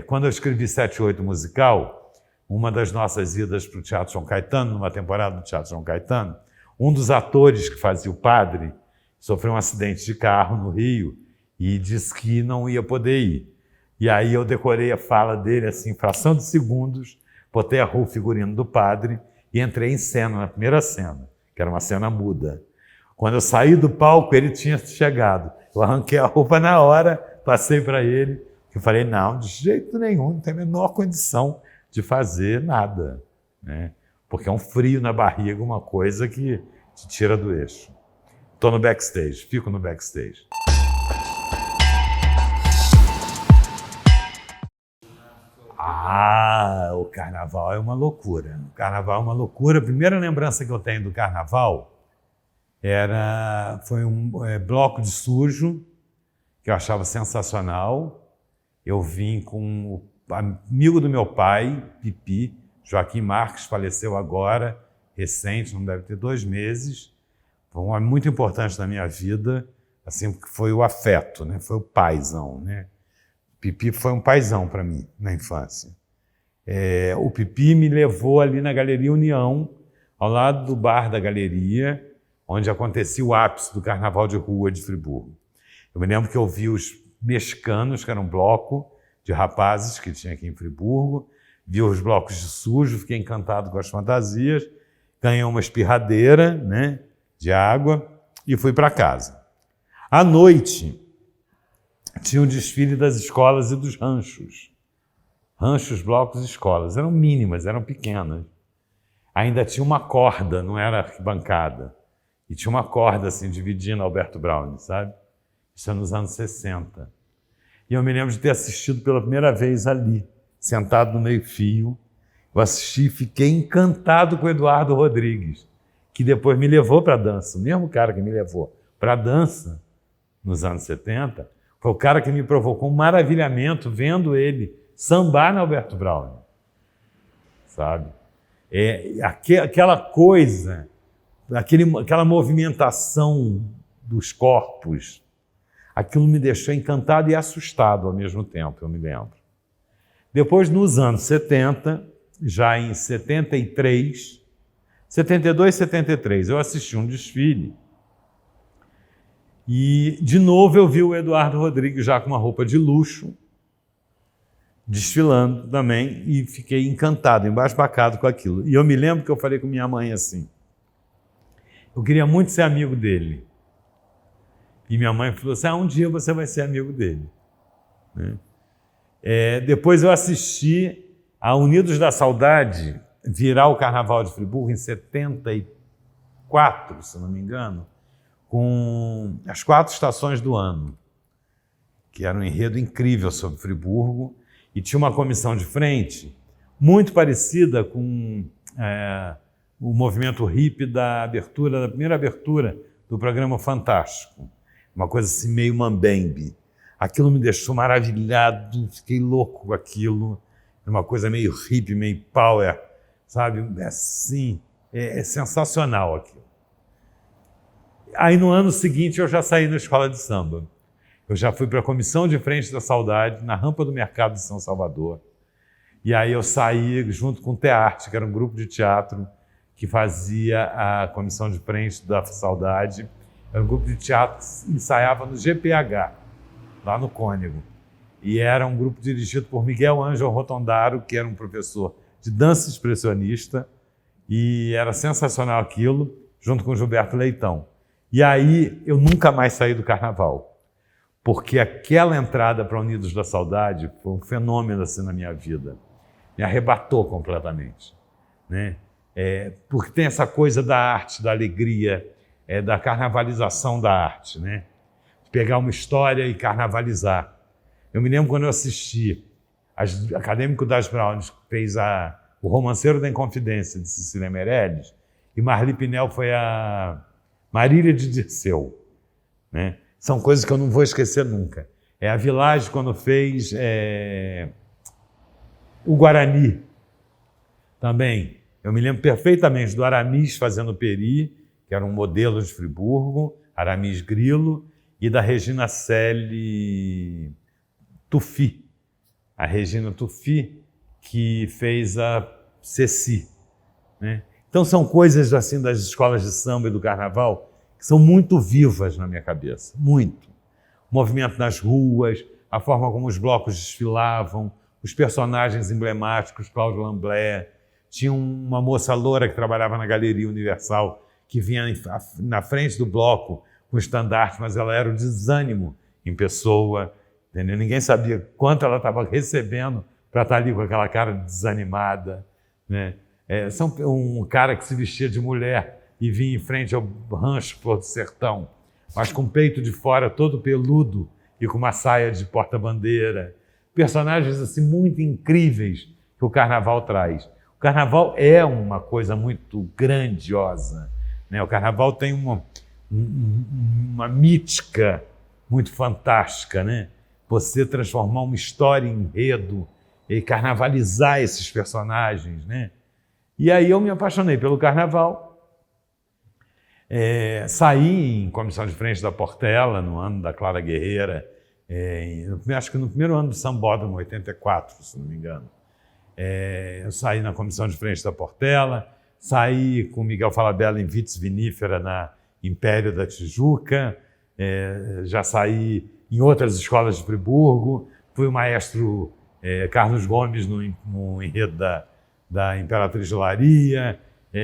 Quando eu escrevi 7/8 musical, uma das nossas idas para o Teatro João Caetano, numa temporada do Teatro João Caetano, um dos atores que fazia o padre sofreu um acidente de carro no Rio e disse que não ia poder ir. E aí eu decorei a fala dele, assim, fração de segundos, botei o figurino do padre e entrei em cena, na primeira cena, que era uma cena muda. Quando eu saí do palco, ele tinha chegado. Eu arranquei a roupa na hora, passei para ele, e falei, não, de jeito nenhum, não tem a menor condição de fazer nada, né? Porque é um frio na barriga, uma coisa que te tira do eixo. Estou no backstage, fico no backstage. O carnaval é uma loucura. O carnaval é uma loucura. A primeira lembrança que eu tenho do carnaval foi um bloco de sujo, que eu achava sensacional. Eu vim com o amigo do meu pai, Pipi, Joaquim Marques, faleceu agora, recente, não deve ter 2 meses. Foi um homem muito importante na minha vida, assim, porque foi o afeto, né? Foi o paizão, né? Pipi foi um paizão para mim na infância. O Pipi me levou ali na Galeria União, ao lado do bar da Galeria, onde acontecia o ápice do Carnaval de Rua de Friburgo. Eu me lembro que eu vi os Mexicanos, que era um bloco de rapazes que tinha aqui em Friburgo, vi os blocos de sujo, fiquei encantado com as fantasias, ganhei uma espirradeira, né, de água e fui para casa. À noite, tinha o desfile das escolas e dos ranchos. Ranchos, blocos e escolas. Eram mínimas, eram pequenas. Ainda tinha uma corda, não era arquibancada. E tinha uma corda assim, dividindo Alberto Browne, sabe? Isso é nos anos 60. E eu me lembro de ter assistido pela primeira vez ali, sentado no meio-fio. Eu assisti e fiquei encantado com o Eduardo Rodrigues, que depois me levou para a dança. O mesmo cara que me levou para a dança nos anos 70, foi o cara que me provocou um maravilhamento vendo ele sambar no Alberto Browne, sabe? Aquela coisa, aquela movimentação dos corpos, aquilo me deixou encantado e assustado ao mesmo tempo, eu me lembro. Depois, nos anos 70, já em 72, 73, eu assisti um desfile e, de novo, eu vi o Eduardo Rodrigues já com uma roupa de luxo, desfilando também, e fiquei encantado, embasbacado com aquilo. E eu me lembro que eu falei com minha mãe assim, eu queria muito ser amigo dele. E minha mãe falou assim, um dia você vai ser amigo dele. Né? Depois eu assisti a Unidos da Saudade virar o Carnaval de Friburgo em 74, se não me engano, com as 4 estações do ano, que era um enredo incrível sobre Friburgo, e tinha uma comissão de frente muito parecida com o movimento hippie da primeira abertura do programa Fantástico. Uma coisa assim meio mambembe. Aquilo me deixou maravilhado, fiquei louco com aquilo. Uma coisa meio hippie, meio power, sabe? Assim, é sensacional aquilo. Aí no ano seguinte eu já saí da escola de samba. Eu já fui para a Comissão de Frente da Saudade, na rampa do Mercado de São Salvador. E aí eu saí junto com o Tearte, que era um grupo de teatro que fazia a Comissão de Frente da Saudade. Era um grupo de teatro que ensaiava no GPH, lá no Cônego. E era um grupo dirigido por Miguel Ângelo Rotondaro, que era um professor de dança expressionista, e era sensacional aquilo, junto com Gilberto Leitão. E aí eu nunca mais saí do Carnaval, porque aquela entrada para Unidos da Saudade foi um fenômeno assim na minha vida. Me arrebatou completamente, né? Porque tem essa coisa da arte, da alegria, da carnavalização da arte, né? Pegar uma história e carnavalizar. Eu me lembro quando eu assisti Acadêmico das Browns, que fez O Romanceiro da Inconfidência, de Cecília Meirelles, e Marli Pinel foi a Marília de Dirceu, né? São coisas que eu não vou esquecer nunca. A Village, quando fez o Guarani, também. Eu me lembro perfeitamente do Aramis fazendo Peri, que era um modelo de Friburgo, Aramis Grilo, e da Regina Celi Tufi. A Regina Tufi, que fez a Ceci, né? Então são coisas assim das escolas de samba e do carnaval que são muito vivas na minha cabeça, muito. O movimento nas ruas, a forma como os blocos desfilavam, os personagens emblemáticos, Cláudio Lamblé. Tinha uma moça loura que trabalhava na Galeria Universal, que vinha na frente do bloco com estandarte, mas ela era o desânimo em pessoa, entendeu? Ninguém sabia quanto ela estava recebendo para estar ali com aquela cara desanimada, né? Um cara que se vestia de mulher e vinha em frente ao rancho Flor do Sertão, mas com o peito de fora todo peludo e com uma saia de porta-bandeira. Personagens assim muito incríveis que o Carnaval traz. O Carnaval é uma coisa muito grandiosa, né? O Carnaval tem uma mítica muito fantástica, né? Você transformar uma história em enredo e carnavalizar esses personagens, né? E aí eu me apaixonei pelo Carnaval. Saí em comissão de frente da Portela, no ano da Clara Guerreira, acho que no primeiro ano do Sambódromo, 84, se não me engano. Eu saí na comissão de frente da Portela, saí com Miguel Falabella em Vitis Vinífera, na Império da Tijuca, já saí em outras escolas de Friburgo, fui o maestro Carlos Gomes no enredo da Imperatriz de Laria,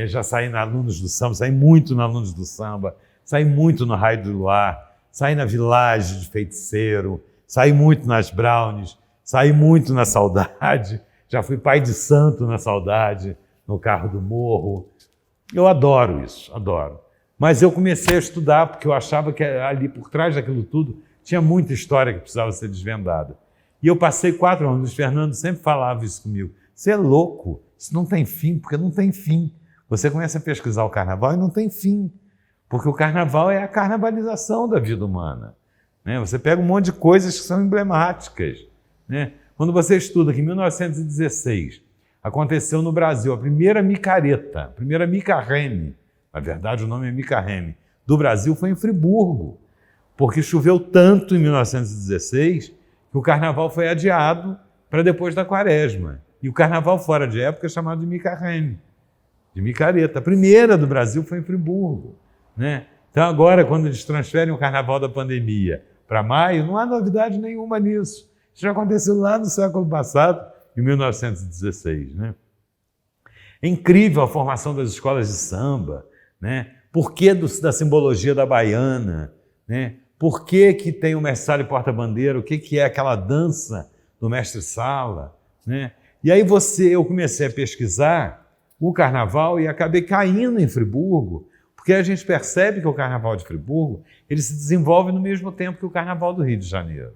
já saí na Alunos do Samba, saí muito na Alunos do Samba, saí muito no Raio do Luar, saí na Village de Feiticeiro, saí muito nas Brownies, saí muito na Saudade, já fui pai de santo na Saudade, no Carro do Morro. Eu adoro isso, adoro. Mas eu comecei a estudar porque eu achava que ali por trás daquilo tudo tinha muita história que precisava ser desvendada. E eu passei 4 anos, o Fernando sempre falava isso comigo. Você é louco, isso não tem fim, porque não tem fim. Você começa a pesquisar o carnaval e não tem fim, porque o carnaval é a carnavalização da vida humana. Né? Você pega um monte de coisas que são emblemáticas. Né? Quando você estuda que em 1916 aconteceu no Brasil a primeira micareta, a primeira micarreme, na verdade o nome é micarreme, do Brasil foi em Friburgo, porque choveu tanto em 1916 que o carnaval foi adiado para depois da Quaresma. E o carnaval fora de época é chamado de micarreme, de micareta. A primeira do Brasil foi em Friburgo. Né? Então agora, quando eles transferem o carnaval da pandemia para maio, não há novidade nenhuma nisso. Isso já aconteceu lá no século passado, em 1916. Né? É incrível a formação das escolas de samba, né? Por que da simbologia da baiana, né? Por que tem o mestre-sala e porta-bandeira, o que é aquela dança do mestre-sala. Né? E aí eu comecei a pesquisar o carnaval e acabei caindo em Friburgo, porque a gente percebe que o carnaval de Friburgo ele se desenvolve no mesmo tempo que o carnaval do Rio de Janeiro.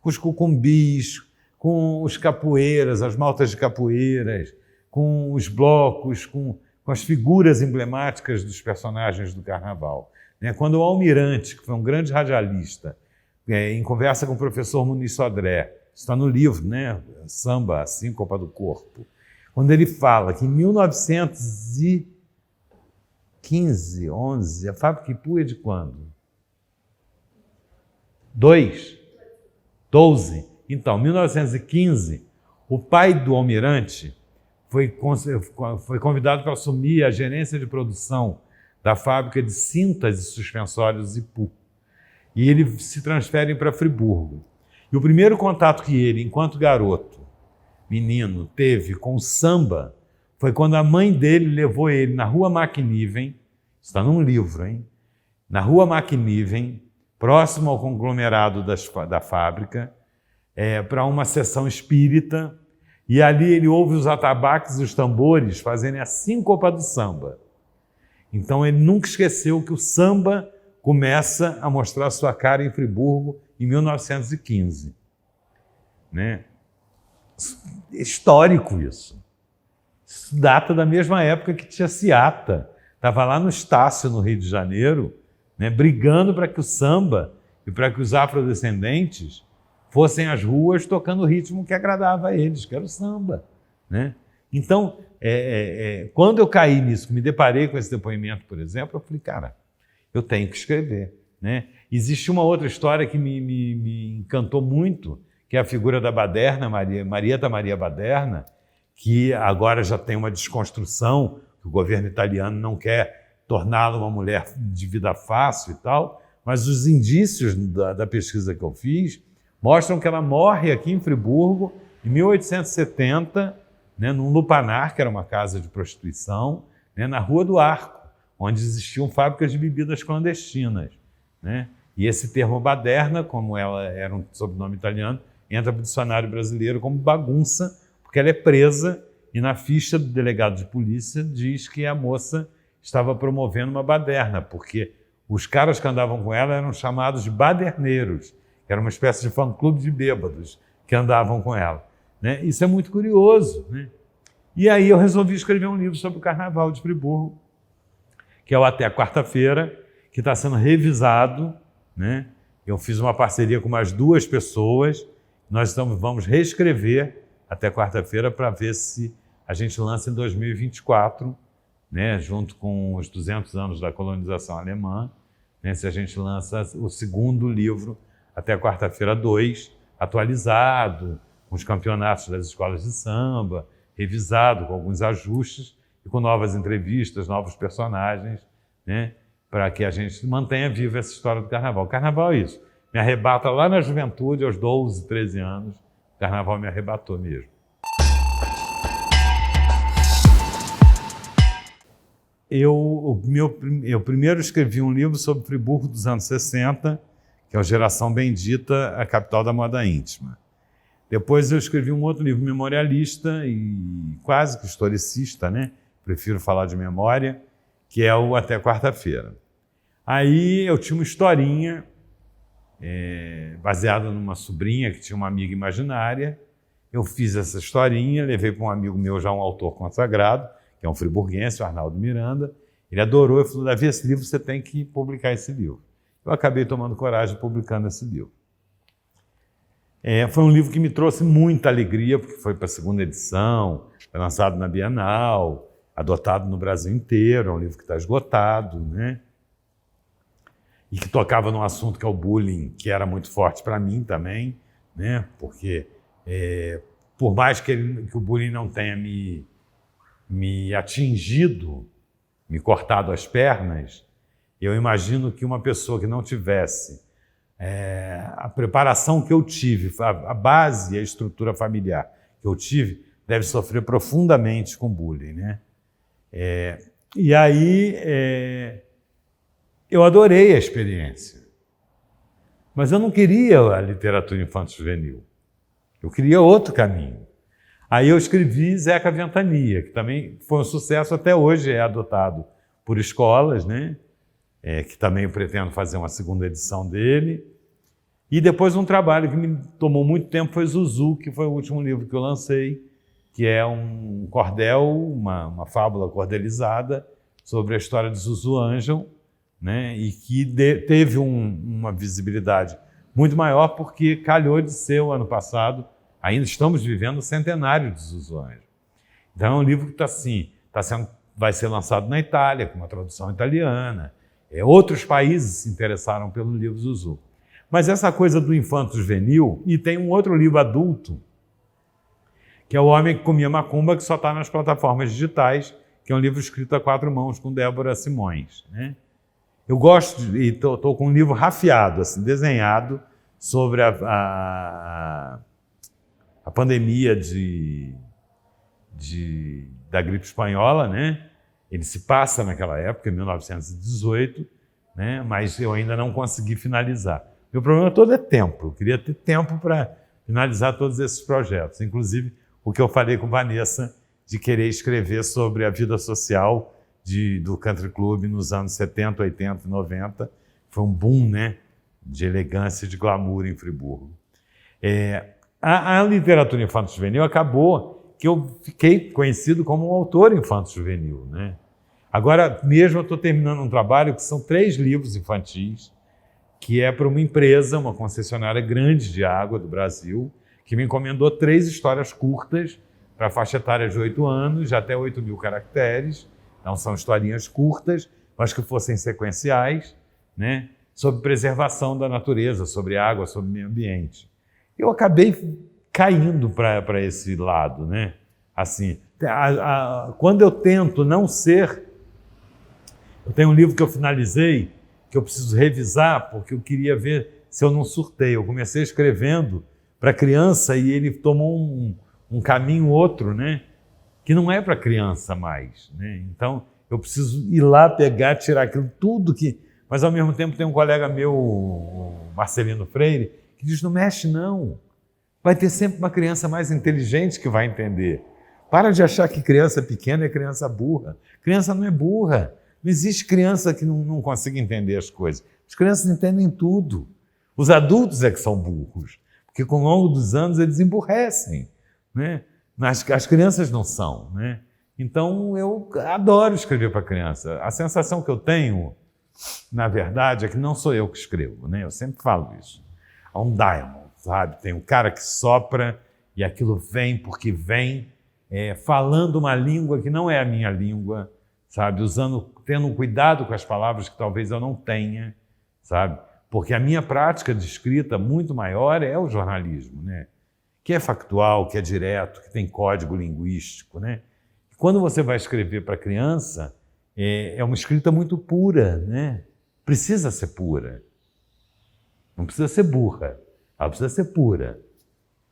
Com os cucumbis, com os capoeiras, as maltas de capoeiras, com os blocos, com as figuras emblemáticas dos personagens do carnaval. Quando o Almirante, que foi um grande radialista, em conversa com o professor Muniz Sodré, está no livro, né? Samba, a Síncopa do Corpo, quando ele fala que em 1915, 11, a Fábrica Ipu é de quando? 12. Então, 1915, o pai do Almirante foi convidado para assumir a gerência de produção da fábrica de cintas e suspensórios Ipu. E ele se transfere para Friburgo. E o primeiro contato que ele, enquanto garoto, menino, teve com o samba foi quando a mãe dele levou ele na Rua McNiven, está num livro, hein? Na Rua McNiven, próximo ao conglomerado da fábrica, para uma sessão espírita, e ali ele ouve os atabaques e os tambores fazerem a síncopa do samba. Então ele nunca esqueceu que o samba começa a mostrar sua cara em Friburgo em 1915. Né? Histórico isso. Isso data da mesma época que Tia Ciata estava lá no Estácio, no Rio de Janeiro, né, brigando para que o samba e para que os afrodescendentes fossem às ruas tocando o ritmo que agradava a eles, que era o samba. Né? Então, quando eu caí nisso, me deparei com esse depoimento, por exemplo, eu falei, cara, eu tenho que escrever. Né? Existe uma outra história que me encantou muito, que é a figura da Baderna, Marieta Maria Baderna, que agora já tem uma desconstrução, que o governo italiano não quer torná-la uma mulher de vida fácil e tal, mas os indícios da pesquisa que eu fiz mostram que ela morre aqui em Friburgo em 1870, né, num lupanar, que era uma casa de prostituição, né, na Rua do Arco, onde existiam fábricas de bebidas clandestinas. Né? E esse termo baderna, como ela era um sobrenome italiano, entra para o dicionário brasileiro como bagunça, porque ela é presa e na ficha do delegado de polícia diz que a moça estava promovendo uma baderna, porque os caras que andavam com ela eram chamados de baderneiros, que era uma espécie de fã-clube de bêbados que andavam com ela. Né? Isso é muito curioso. Né? E aí eu resolvi escrever um livro sobre o Carnaval de Friburgo, que é o Até Quarta-feira, que está sendo revisado. Né? Eu fiz uma parceria com mais 2 pessoas, nós vamos reescrever Até Quarta-feira para ver se a gente lança em 2024, né? Junto com os 200 anos da colonização alemã, né? Se a gente lança o segundo livro, Até Quarta-feira 2, atualizado, com os campeonatos das escolas de samba, revisado, com alguns ajustes, e com novas entrevistas, novos personagens, né? Para que a gente mantenha viva essa história do carnaval. O carnaval é isso. Me arrebata lá na juventude, aos 12, 13 anos. O carnaval me arrebatou mesmo. Eu primeiro escrevi um livro sobre Friburgo dos anos 60, que é o Geração Bendita, a capital da moda íntima. Depois eu escrevi um outro livro memorialista e quase que historicista, né? Prefiro falar de memória, que é o Até Quarta-feira. Aí eu tinha uma historinha baseada numa sobrinha que tinha uma amiga imaginária. Eu fiz essa historinha, levei para um amigo meu, já um autor consagrado, que é um friburguense, o Arnaldo Miranda. Ele adorou e falou: Davi, esse livro você tem que publicar esse livro. Eu acabei tomando coragem e publicando esse livro. Foi um livro que me trouxe muita alegria, porque foi para a segunda edição, foi lançado na Bienal, adotado no Brasil inteiro, é um livro que está esgotado, né? E que tocava num assunto que é o bullying, que era muito forte para mim também, né? Porque, por mais que o bullying não tenha me atingido, me cortado as pernas, eu imagino que uma pessoa que não tivesse a preparação que eu tive, a base e a estrutura familiar que eu tive, deve sofrer profundamente com bullying, né? E aí eu adorei a experiência, mas eu não queria a literatura infanto-juvenil, eu queria outro caminho. Aí eu escrevi Zeca Ventania, que também foi um sucesso, até hoje é adotado por escolas, né? Que também eu pretendo fazer uma segunda edição dele. E depois um trabalho que me tomou muito tempo foi Zuzu, que foi o último livro que eu lancei, que é um cordel, uma fábula cordelizada sobre a história de Zuzu Angel, né? E que teve uma visibilidade muito maior porque calhou de ser o ano passado, ainda estamos vivendo o centenário de Zuzu Angel. Então é um livro que vai ser lançado na Itália, com uma tradução italiana. Outros países se interessaram pelo livro Zuzu. Mas essa coisa do infanto-juvenil, e tem um outro livro adulto, que é O Homem que Comia Macumba, que só está nas plataformas digitais, que é um livro escrito a 4 mãos com Débora Simões, né? Eu gosto, e estou com um livro rafiado, assim, desenhado, sobre a pandemia da gripe espanhola, né? Ele se passa naquela época, em 1918, né? Mas eu ainda não consegui finalizar. Meu problema todo é tempo. Eu queria ter tempo para finalizar todos esses projetos. Inclusive, o que eu falei com Vanessa, de querer escrever sobre a vida social do country club nos anos 70, 80 e 90. Foi um boom, né? De elegância e de glamour em Friburgo. A literatura infanto-juvenil acabou que eu fiquei conhecido como um autor infanto-juvenil, né? Agora mesmo eu estou terminando um trabalho que são 3 livros infantis, que é para uma empresa, uma concessionária grande de água do Brasil, que me encomendou 3 histórias curtas para a faixa etária de 8 anos, de até 8.000 caracteres. Então são historinhas curtas, mas que fossem sequenciais, né? Sobre preservação da natureza, sobre água, sobre meio ambiente. Eu acabei caindo para esse lado, né? Assim, quando eu tento não ser... Eu tenho um livro que eu finalizei, que eu preciso revisar, porque eu queria ver se eu não surtei. Eu comecei escrevendo para criança e ele tomou um caminho outro, né? Que não é para criança mais, né? Então, eu preciso ir lá pegar, tirar aquilo tudo que... Mas, ao mesmo tempo, tem um colega meu, o Marcelino Freire, que diz: não mexe, não. Vai ter sempre uma criança mais inteligente que vai entender. Para de achar que criança pequena é criança burra. Criança não é burra. Não existe criança que não consiga entender as coisas. As crianças entendem tudo. Os adultos é que são burros, porque com o longo dos anos eles emburrecem, né? Mas as crianças não são, né? Então eu adoro escrever para criança. A sensação que eu tenho, na verdade, é que não sou eu que escrevo, né? Eu sempre falo isso. Há um diamond, sabe? Tem um cara que sopra e aquilo vem porque vem, falando uma língua que não é a minha língua, sabe? Tendo um cuidado com as palavras que talvez eu não tenha, sabe? Porque a minha prática de escrita muito maior é o jornalismo, né? Que é factual, que é direto, que tem código linguístico, né? quando você vai escrever para criança, é uma escrita muito pura, né? Precisa ser pura. Não precisa ser burra, ela precisa ser pura,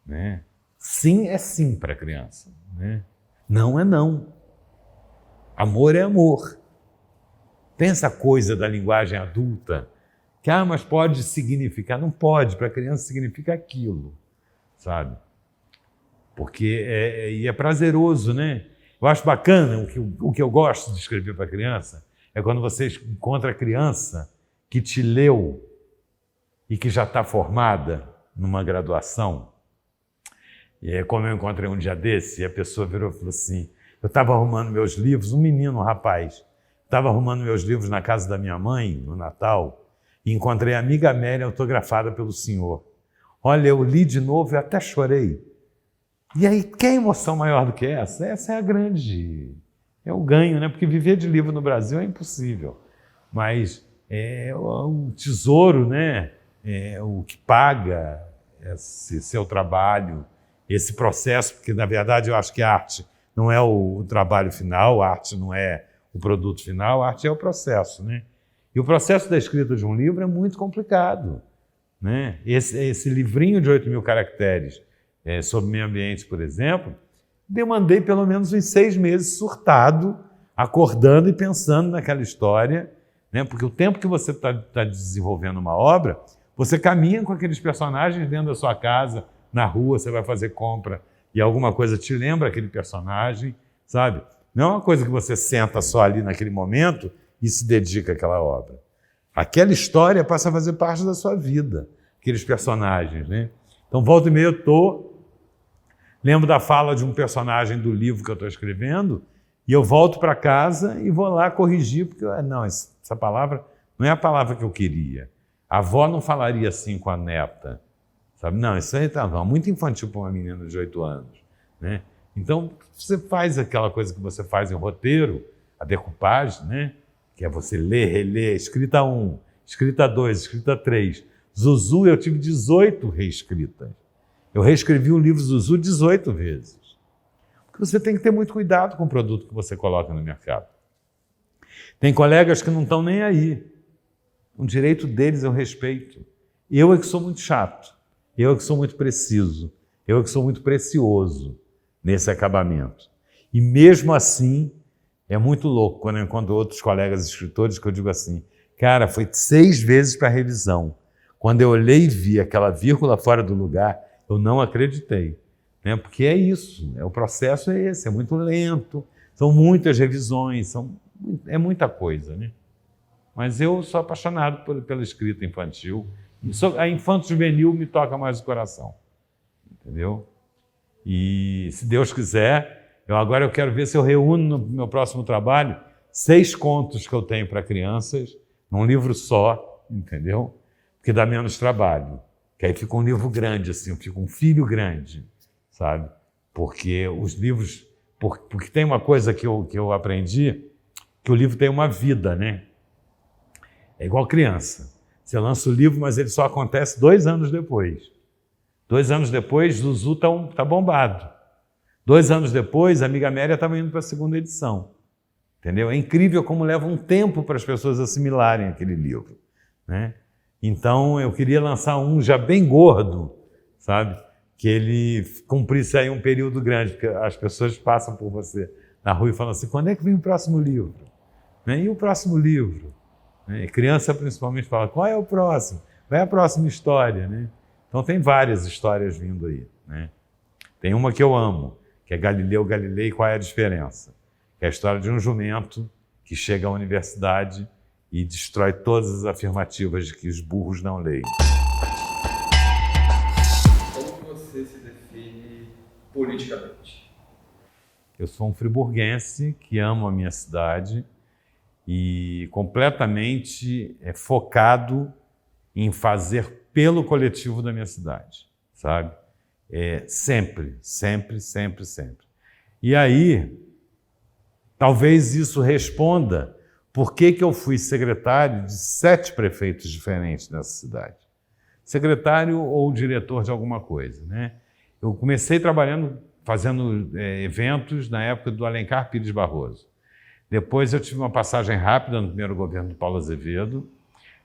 né? Sim é sim para a criança, né? Não é não. Amor é amor. Tem essa coisa da linguagem adulta que, mas pode significar. Não pode, para a criança significa aquilo, sabe? Porque é prazeroso, né? Eu acho bacana, o que eu gosto de escrever para a criança é quando você encontra a criança que te leu e que já está formada numa graduação. E é como eu encontrei um dia desse, e a pessoa virou e falou assim, eu estava arrumando meus livros, um menino, um rapaz, estava arrumando meus livros na casa da minha mãe, no Natal, e encontrei a amiga Amélia autografada pelo senhor. Olha, eu li de novo e até chorei. E aí, que emoção maior do que essa? Essa é a grande... É o ganho, né? Porque viver de livro no Brasil é impossível. Mas é o tesouro, né? É o que paga esse seu trabalho, esse processo, porque, na verdade, eu acho que a arte não é o trabalho final, a arte não é o produto final, a arte é o processo, né? E o processo da escrita de um livro é muito complicado, né? Esse livrinho de 8.000 caracteres sobre meio ambiente, por exemplo, demandei pelo menos uns 6 meses surtado, acordando e pensando naquela história, né? Porque o tempo que você está desenvolvendo uma obra, você caminha com aqueles personagens dentro da sua casa, na rua, você vai fazer compra e alguma coisa te lembra aquele personagem, sabe? Não é uma coisa que você senta só ali naquele momento e se dedica àquela obra. Aquela história passa a fazer parte da sua vida, aqueles personagens, né? Então, volta e meia lembro da fala de um personagem do livro que eu estou escrevendo e eu volto para casa e vou lá corrigir, porque, não, essa palavra não é a palavra que eu queria. A avó não falaria assim com a neta, sabe? Não, isso aí está muito infantil para uma menina de 8 anos, né? Então, você faz aquela coisa que você faz em roteiro, a decupagem, né? Que é você ler, reler, escrita 1, escrita 2, escrita 3. Zuzu, eu tive 18 reescritas. Eu reescrevi o livro Zuzu 18 vezes. Porque você tem que ter muito cuidado com o produto que você coloca no mercado. Tem colegas que não estão nem aí. O direito deles eu respeito. Eu é que sou muito chato. Eu é que sou muito preciso. Eu é que sou muito precioso nesse acabamento. E mesmo assim, é muito louco quando eu encontro outros colegas escritores que eu digo assim, cara, foi 6 vezes para revisão. Quando eu olhei e vi aquela vírgula fora do lugar, eu não acreditei, né? Porque é isso, o processo é esse, é muito lento, são muitas revisões, é muita coisa, né? Mas eu sou apaixonado pela escrita infantil, a infanto-juvenil me toca mais o coração, entendeu? E se Deus quiser, agora eu quero ver se eu reúno no meu próximo trabalho 6 contos que eu tenho para crianças, num livro só, entendeu? Porque dá menos trabalho. Que aí fica um livro grande, assim, fica um filho grande, sabe? Porque os livros... Porque tem uma coisa que eu aprendi, que o livro tem uma vida, né? É igual criança. Você lança o livro, mas ele só acontece 2 anos depois. 2 anos depois, Zuzu tá bombado. 2 anos depois, a amiga Amélia estava indo para a 2ª edição. Entendeu? É incrível como leva um tempo para as pessoas assimilarem aquele livro, né? Então, eu queria lançar um já bem gordo, sabe? Que ele cumprisse aí um período grande, porque as pessoas passam por você na rua e falam assim, quando é que vem o próximo livro? Né? E o próximo livro? Né? E criança, principalmente, fala, qual é o próximo? Qual é a próxima história? Né? Então, tem várias histórias vindo aí, né? Tem uma que eu amo, que é Galileu Galilei, qual é a diferença? Que é a história de um jumento que chega à universidade e destrói todas as afirmativas de que os burros não leem. Como você se define politicamente? Eu sou um friburguense que amo a minha cidade e completamente focado em fazer pelo coletivo da minha cidade, sabe? Sempre, sempre, sempre, sempre. E aí, talvez isso responda por que eu fui secretário de 7 prefeitos diferentes nessa cidade. Secretário ou diretor de alguma coisa, né? Eu comecei trabalhando fazendo eventos na época do Alencar Pires Barroso. Depois eu tive uma passagem rápida no primeiro governo do Paulo Azevedo.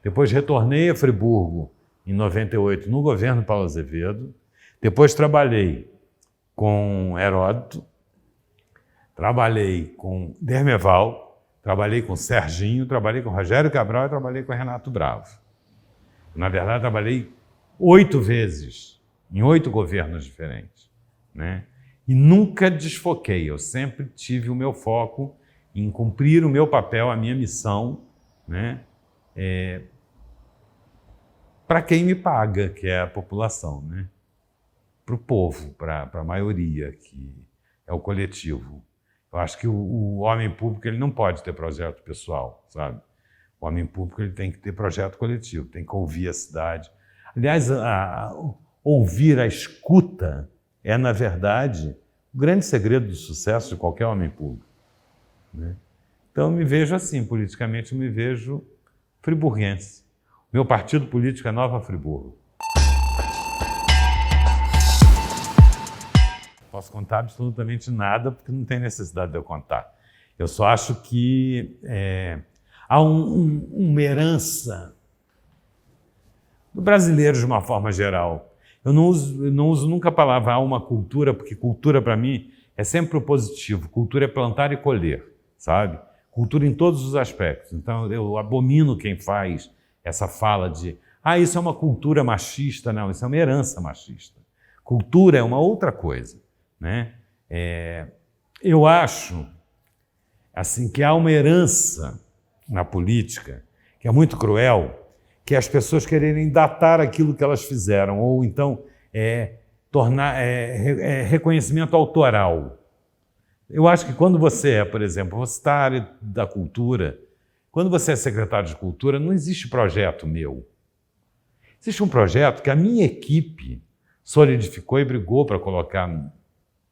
Depois retornei a Friburgo em 98 no governo Paulo Azevedo. Depois trabalhei com Heródoto, trabalhei com Dermeval, trabalhei com Serginho, trabalhei com Rogério Cabral e trabalhei com Renato Bravo. Na verdade, trabalhei 8 vezes, em 8 governos diferentes, né? E nunca desfoquei, eu sempre tive o meu foco em cumprir o meu papel, a minha missão, né? Para quem me paga, que é a população, né? Para o povo, para a maioria, que é o coletivo. Eu acho que o homem público ele não pode ter projeto pessoal, sabe? O homem público ele tem que ter projeto coletivo, tem que ouvir a cidade. Aliás, ouvir a escuta é, na verdade, o grande segredo do sucesso de qualquer homem público, né? Então, eu me vejo assim, politicamente, eu me vejo friburguense. Meu partido político é Nova Friburgo. Posso contar absolutamente nada, porque não tem necessidade de eu contar. Eu só acho que há uma herança do brasileiro de uma forma geral. Eu não uso nunca a palavra há uma cultura, porque cultura, para mim, é sempre o positivo. Cultura é plantar e colher, sabe? Cultura em todos os aspectos. Então, eu abomino quem faz essa fala de isso é uma cultura machista. Não, isso é uma herança machista. Cultura é uma outra coisa, né? Eu acho assim, que há uma herança na política que é muito cruel, que é as pessoas quererem datar aquilo que elas fizeram, ou então tornar reconhecimento autoral. Eu acho que quando você por exemplo, você está na área da cultura, quando você é secretário de cultura, não existe projeto meu. Existe um projeto que a minha equipe solidificou e brigou para colocar,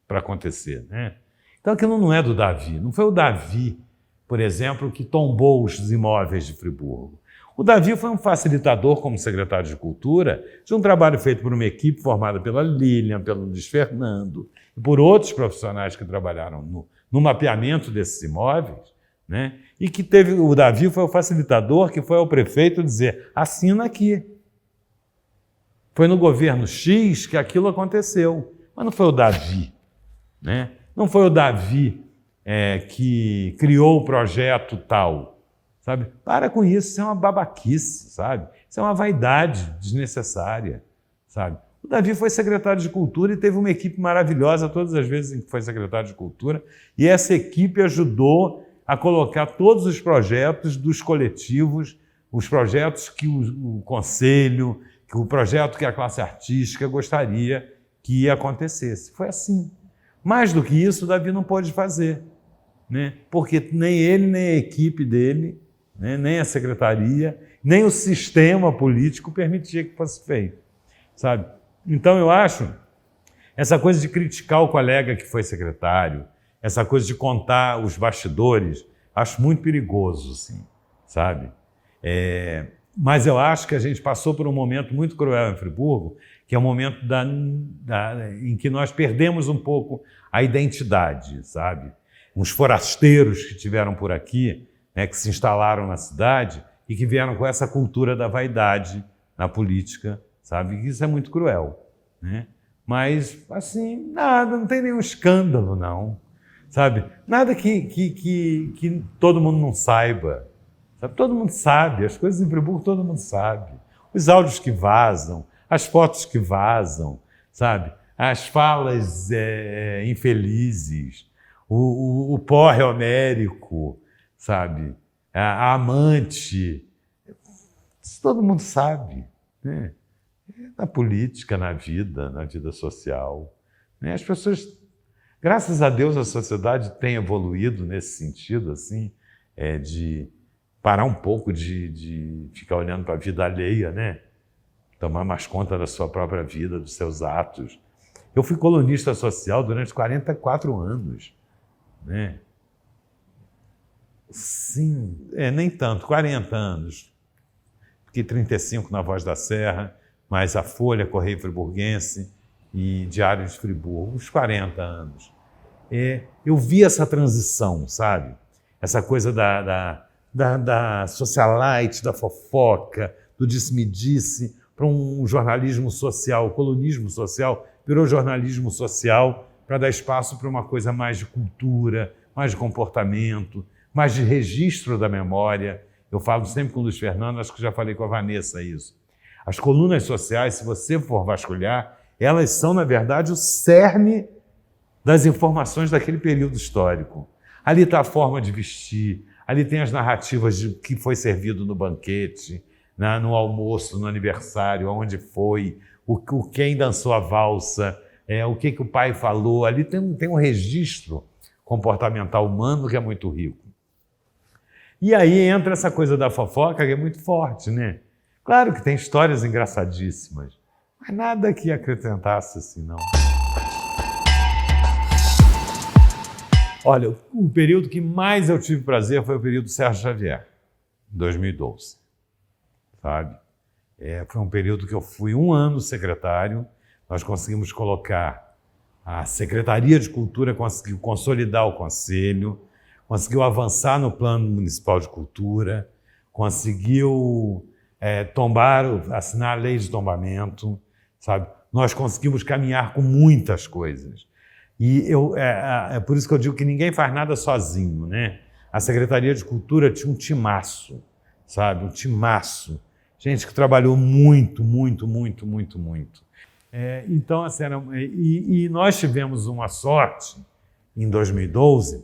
para acontecer, né? Então aquilo não é do Davi, não foi o Davi, por exemplo, que tombou os imóveis de Friburgo. O Davi foi um facilitador como secretário de Cultura de um trabalho feito por uma equipe formada pela Lilian, pelo Luiz Fernando e por outros profissionais que trabalharam no mapeamento desses imóveis, né? E que o Davi foi o facilitador que foi ao prefeito dizer, assina aqui. Foi no governo X que aquilo aconteceu, mas não foi o Davi, né? Não foi o Davi que criou o projeto tal, sabe? Para com isso, isso é uma babaquice, sabe? Isso é uma vaidade desnecessária, sabe? O Davi foi secretário de Cultura e teve uma equipe maravilhosa todas as vezes em que foi secretário de Cultura, e essa equipe ajudou a colocar todos os projetos dos coletivos, os projetos que o Conselho, que o projeto que a classe artística gostaria que acontecesse. Foi assim. Mais do que isso, o Davi não pôde fazer, né? Porque nem ele, nem a equipe dele, né? Nem a secretaria, nem o sistema político permitia que fosse feito, sabe? Então, eu acho essa coisa de criticar o colega que foi secretário, essa coisa de contar os bastidores, acho muito perigoso, assim, sabe? Mas eu acho que a gente passou por um momento muito cruel em Friburgo, que é o momento em que nós perdemos um pouco a identidade, sabe? Uns forasteiros que tiveram por aqui, né, que se instalaram na cidade e que vieram com essa cultura da vaidade na política, sabe? E isso é muito cruel, né? Mas, assim, nada, não tem nenhum escândalo, não, sabe? Nada que todo mundo não saiba, sabe? Todo mundo sabe, as coisas em Friburgo todo mundo sabe. Os áudios que vazam, as fotos que vazam, sabe? As falas infelizes, o porre homérico, sabe? A amante, isso todo mundo sabe, né? Na política, na vida social, né? As pessoas, graças a Deus, a sociedade tem evoluído nesse sentido, assim, de parar um pouco de ficar olhando para a vida alheia, né? Tomar mais conta da sua própria vida, dos seus atos. Eu fui colunista social durante 44 anos, né? Sim, nem tanto, 40 anos. Fiquei 35 na Voz da Serra, mais a Folha, Correio Friburguense, e Diário de Friburgo, uns 40 anos. Eu vi essa transição, sabe? Essa coisa da socialite, da fofoca, do disse-me-disse, para um jornalismo social, o colunismo social virou jornalismo social para dar espaço para uma coisa mais de cultura, mais de comportamento, mais de registro da memória. Eu falo sempre com o Luiz Fernando, acho que já falei com a Vanessa isso. As colunas sociais, se você for vasculhar, elas são, na verdade, o cerne das informações daquele período histórico. Ali está a forma de vestir, ali tem as narrativas de que foi servido no banquete, no almoço, no aniversário, aonde foi, quem dançou a valsa, o que o pai falou. Ali tem um registro comportamental humano que é muito rico. E aí entra essa coisa da fofoca, que é muito forte, né? Claro que tem histórias engraçadíssimas, mas nada que acrescentasse assim, não. Olha, o período que mais eu tive prazer foi o período Sérgio Xavier, 2012, sabe? Foi um período que eu fui 1 ano secretário, nós conseguimos colocar a Secretaria de Cultura, conseguiu consolidar o Conselho, conseguiu avançar no Plano Municipal de Cultura, conseguiu assinar a lei de tombamento, sabe? Nós conseguimos caminhar com muitas coisas. E é por isso que eu digo que ninguém faz nada sozinho, né? A Secretaria de Cultura tinha um timaço, sabe? Um timaço. Gente que trabalhou muito, muito, muito, muito, muito. Então, assim, e nós tivemos uma sorte, em 2012,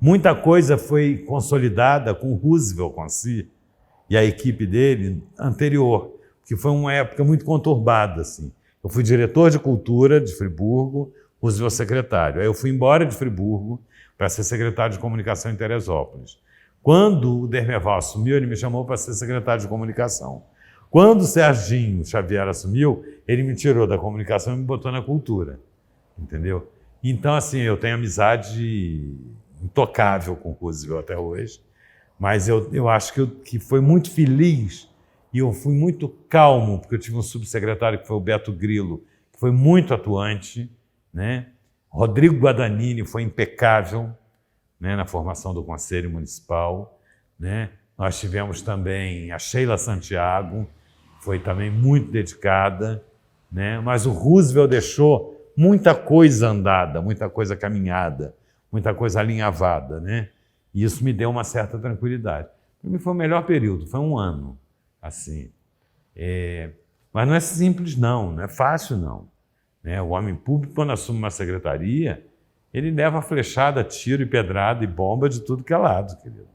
muita coisa foi consolidada com o Roosevelt Conci e a equipe dele anterior, que foi uma época muito conturbada, assim. Eu fui diretor de cultura de Friburgo, Roosevelt secretário. Aí eu fui embora de Friburgo para ser secretário de comunicação em Teresópolis. Quando o Dermeval assumiu, ele me chamou para ser secretário de comunicação. Quando o Serginho Xavier assumiu, ele me tirou da comunicação e me botou na cultura, entendeu? Então, assim, eu tenho amizade intocável com o Roosevelt até hoje, mas eu acho que foi muito feliz e eu fui muito calmo, porque eu tive um subsecretário que foi o Beto Grillo, que foi muito atuante, né? Rodrigo Guadagnini foi impecável, né, na formação do Conselho Municipal, né? Nós tivemos também a Sheila Santiago, foi também muito dedicada, né? Mas o Roosevelt deixou muita coisa andada, muita coisa caminhada, muita coisa alinhavada, né? E isso me deu uma certa tranquilidade. Para mim foi o melhor período, foi 1 ano, assim. Mas não é simples, não é fácil, não. O homem público, quando assume uma secretaria, ele leva flechada, tiro e pedrada e bomba de tudo que é lado, querido.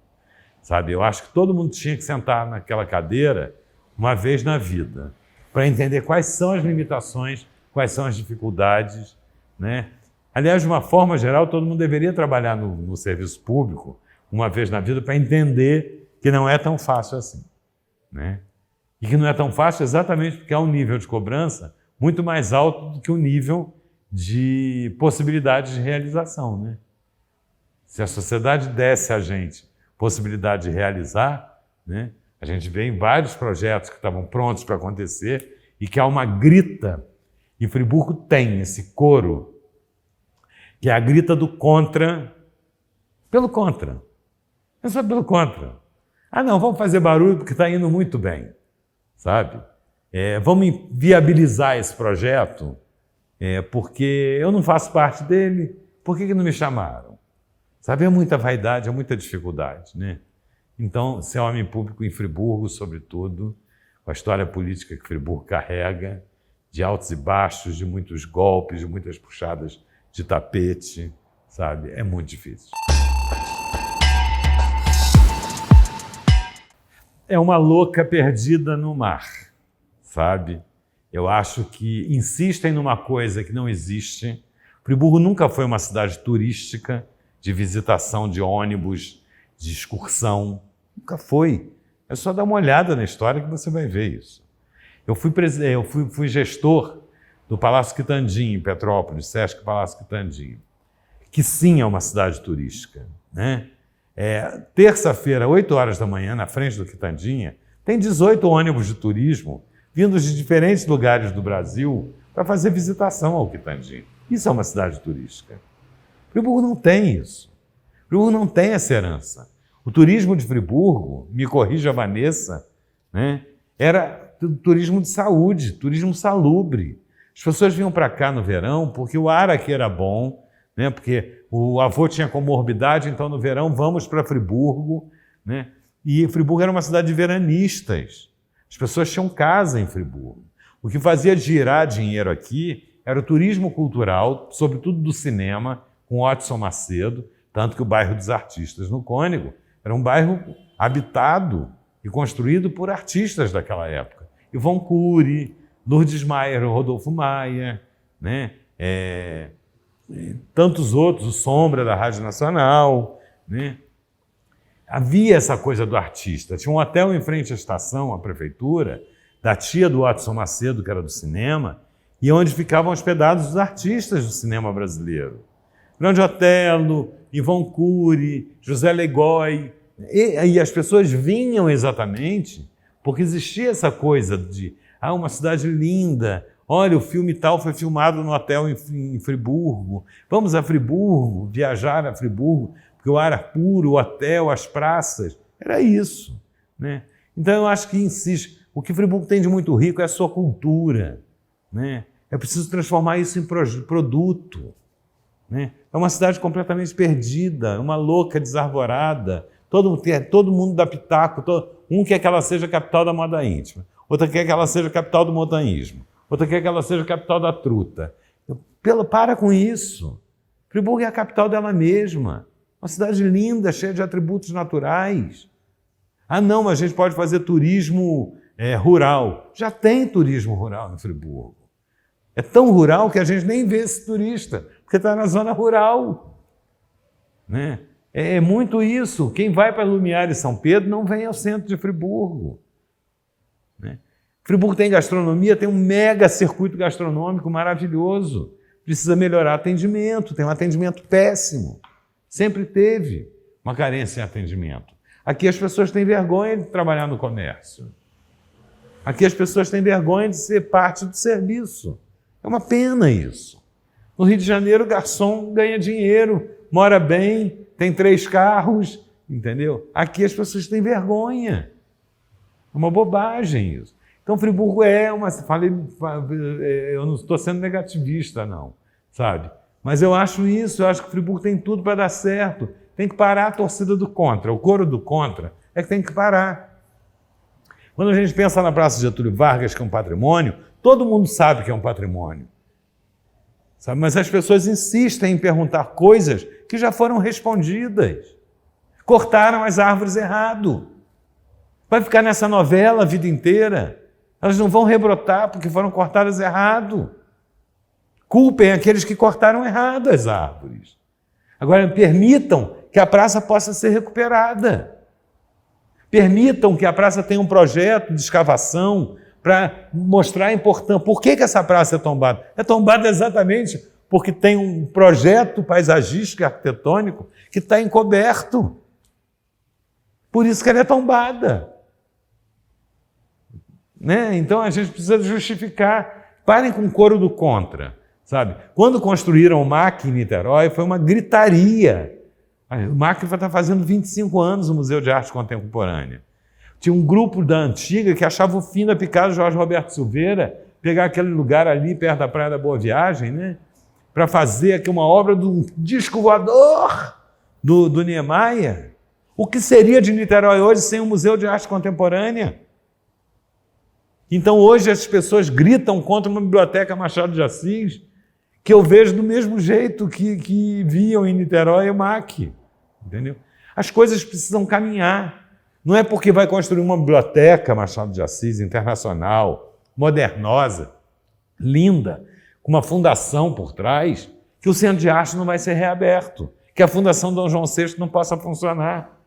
Sabe, eu acho que todo mundo tinha que sentar naquela cadeira uma vez na vida, para entender quais são as limitações, quais são as dificuldades, né? Aliás, de uma forma geral, todo mundo deveria trabalhar no serviço público uma vez na vida para entender que não é tão fácil assim, né? E que não é tão fácil exatamente porque há um nível de cobrança muito mais alto do que o nível de possibilidades de realização, né? Se a sociedade desse a gente possibilidade de realizar, né? A gente vê em vários projetos que estavam prontos para acontecer e que há uma grita, e Friburgo tem esse coro, que é a grita do contra, pelo contra. É só pelo contra. Ah, não, vamos fazer barulho porque está indo muito bem, sabe? Vamos viabilizar esse projeto porque eu não faço parte dele, por que não me chamaram? Sabe, é muita vaidade, é muita dificuldade, né? Então, ser homem público em Friburgo, sobretudo, com a história política que Friburgo carrega, de altos e baixos, de muitos golpes, de muitas puxadas de tapete, sabe? É muito difícil. É uma louca perdida no mar, sabe? Eu acho que insistem numa coisa que não existe. Friburgo nunca foi uma cidade turística, de visitação de ônibus, de excursão. Nunca foi. É só dar uma olhada na história que você vai ver isso. Eu fui gestor do Palácio Quitandinha, em Petrópolis, Sesc Palácio Quitandinha, que sim é uma cidade turística, né? Terça-feira, 8 horas da manhã, na frente do Quitandinha, tem 18 ônibus de turismo vindos de diferentes lugares do Brasil para fazer visitação ao Quitandinho. Isso é uma cidade turística. Friburgo não tem isso. Friburgo não tem essa herança. O turismo de Friburgo, me corrija a Vanessa, né, era turismo de saúde, turismo salubre. As pessoas vinham para cá no verão porque o ar aqui era bom, né, porque o avô tinha comorbidade, então no verão vamos para Friburgo, né, e Friburgo era uma cidade de veranistas. As pessoas tinham casa em Friburgo. O que fazia girar dinheiro aqui era o turismo cultural, sobretudo do cinema, com Odson Macedo, tanto que o bairro dos artistas no Cônego era um bairro habitado e construído por artistas daquela época. Ivon Cury, Lourdes Maier, Rodolfo Maia, né? Tantos outros, o Sombra da Rádio Nacional, né? Havia essa coisa do artista. Tinha um hotel em frente à estação, à prefeitura, da tia do Odson Macedo, que era do cinema, e onde ficavam hospedados os artistas do cinema brasileiro. Grande Otelo, Ivon Cury, José Legói. E as pessoas vinham exatamente porque existia essa coisa de uma cidade linda, olha, o filme tal foi filmado no hotel em Friburgo, vamos a Friburgo, viajar a Friburgo, porque o ar é puro, o hotel, as praças, era isso, né? Então eu acho que insiste, o que Friburgo tem de muito rico é a sua cultura, né? É preciso transformar isso em produto, né? É uma cidade completamente perdida, uma louca desarvorada, todo mundo dá pitaco, um quer que ela seja a capital da moda íntima, outra quer que ela seja a capital do montanhismo, outra quer que ela seja a capital da truta. Para com isso. Friburgo é a capital dela mesma, uma cidade linda, cheia de atributos naturais. Ah, não, mas a gente pode fazer turismo rural. Já tem turismo rural em Friburgo. É tão rural que a gente nem vê esse turista, porque está na zona rural, né? É muito isso. Quem vai para Lumiar e São Pedro não vem ao centro de Friburgo, né? Friburgo tem gastronomia, tem um mega circuito gastronômico maravilhoso. Precisa melhorar atendimento, tem um atendimento péssimo. Sempre teve uma carência em atendimento. Aqui as pessoas têm vergonha de trabalhar no comércio. Aqui as pessoas têm vergonha de ser parte do serviço. É uma pena isso. No Rio de Janeiro, o garçom ganha dinheiro, mora bem, tem 3 carros, entendeu? Aqui as pessoas têm vergonha. É uma bobagem isso. Então, Friburgo eu não estou sendo negativista, não, sabe? Mas eu acho isso, eu acho que Friburgo tem tudo para dar certo. Tem que parar a torcida do contra, o coro do contra é que tem que parar. Quando a gente pensa na Praça Getúlio Vargas, que é um patrimônio, todo mundo sabe que é um patrimônio, sabe? Mas as pessoas insistem em perguntar coisas que já foram respondidas. Cortaram as árvores errado. Vai ficar nessa novela a vida inteira. Elas não vão rebrotar porque foram cortadas errado. Culpem aqueles que cortaram errado as árvores. Agora, permitam que a praça possa ser recuperada. Permitam que a praça tenha um projeto de escavação para mostrar a importância. Por que essa praça é tombada? É tombada exatamente porque tem um projeto paisagístico e arquitetônico que está encoberto. Por isso que ela é tombada, né? Então a gente precisa justificar. Parem com o coro do contra, sabe? Quando construíram o MAC em Niterói, foi uma gritaria. O MAC vai estar fazendo 25 anos, o Museu de Arte Contemporânea. Tinha um grupo da antiga que achava o fim da picada Jorge Roberto Silveira, pegar aquele lugar ali perto da Praia da Boa Viagem, né? Para fazer aqui uma obra do disco voador do Niemeyer. O que seria de Niterói hoje sem um Museu de Arte Contemporânea? Então hoje as pessoas gritam contra uma biblioteca Machado de Assis, que eu vejo do mesmo jeito que viam em Niterói o MAC, entendeu? As coisas precisam caminhar. Não é porque vai construir uma biblioteca Machado de Assis internacional, modernosa, linda, com uma fundação por trás, que o Centro de Arte não vai ser reaberto, que a Fundação Dom João VI não possa funcionar,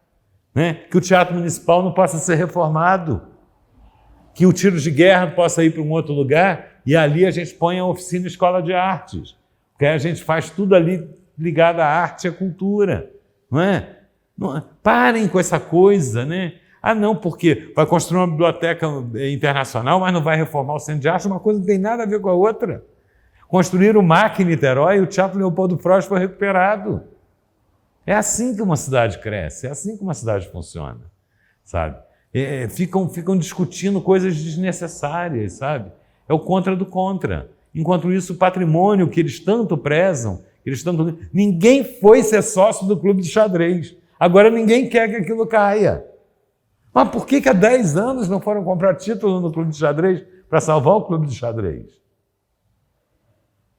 né? Que o Teatro Municipal não possa ser reformado, que o Tiro de Guerra possa ir para um outro lugar e ali a gente põe a oficina Escola de Artes, porque aí a gente faz tudo ali ligado à arte e à cultura, não é? Parem com essa coisa, né? Ah, não, porque vai construir uma biblioteca internacional, mas não vai reformar o Centro de Arte, uma coisa não tem nada a ver com a outra. Construíram o MAC em Niterói e o Teatro Leopoldo Frois foi recuperado. É assim que uma cidade cresce, é assim que uma cidade funciona, sabe? Ficam discutindo coisas desnecessárias, sabe? É o contra do contra. Enquanto isso, o patrimônio que eles tanto prezam, ninguém foi ser sócio do clube de xadrez. Agora ninguém quer que aquilo caia. Mas por que há 10 anos não foram comprar título no clube de xadrez para salvar o clube de xadrez?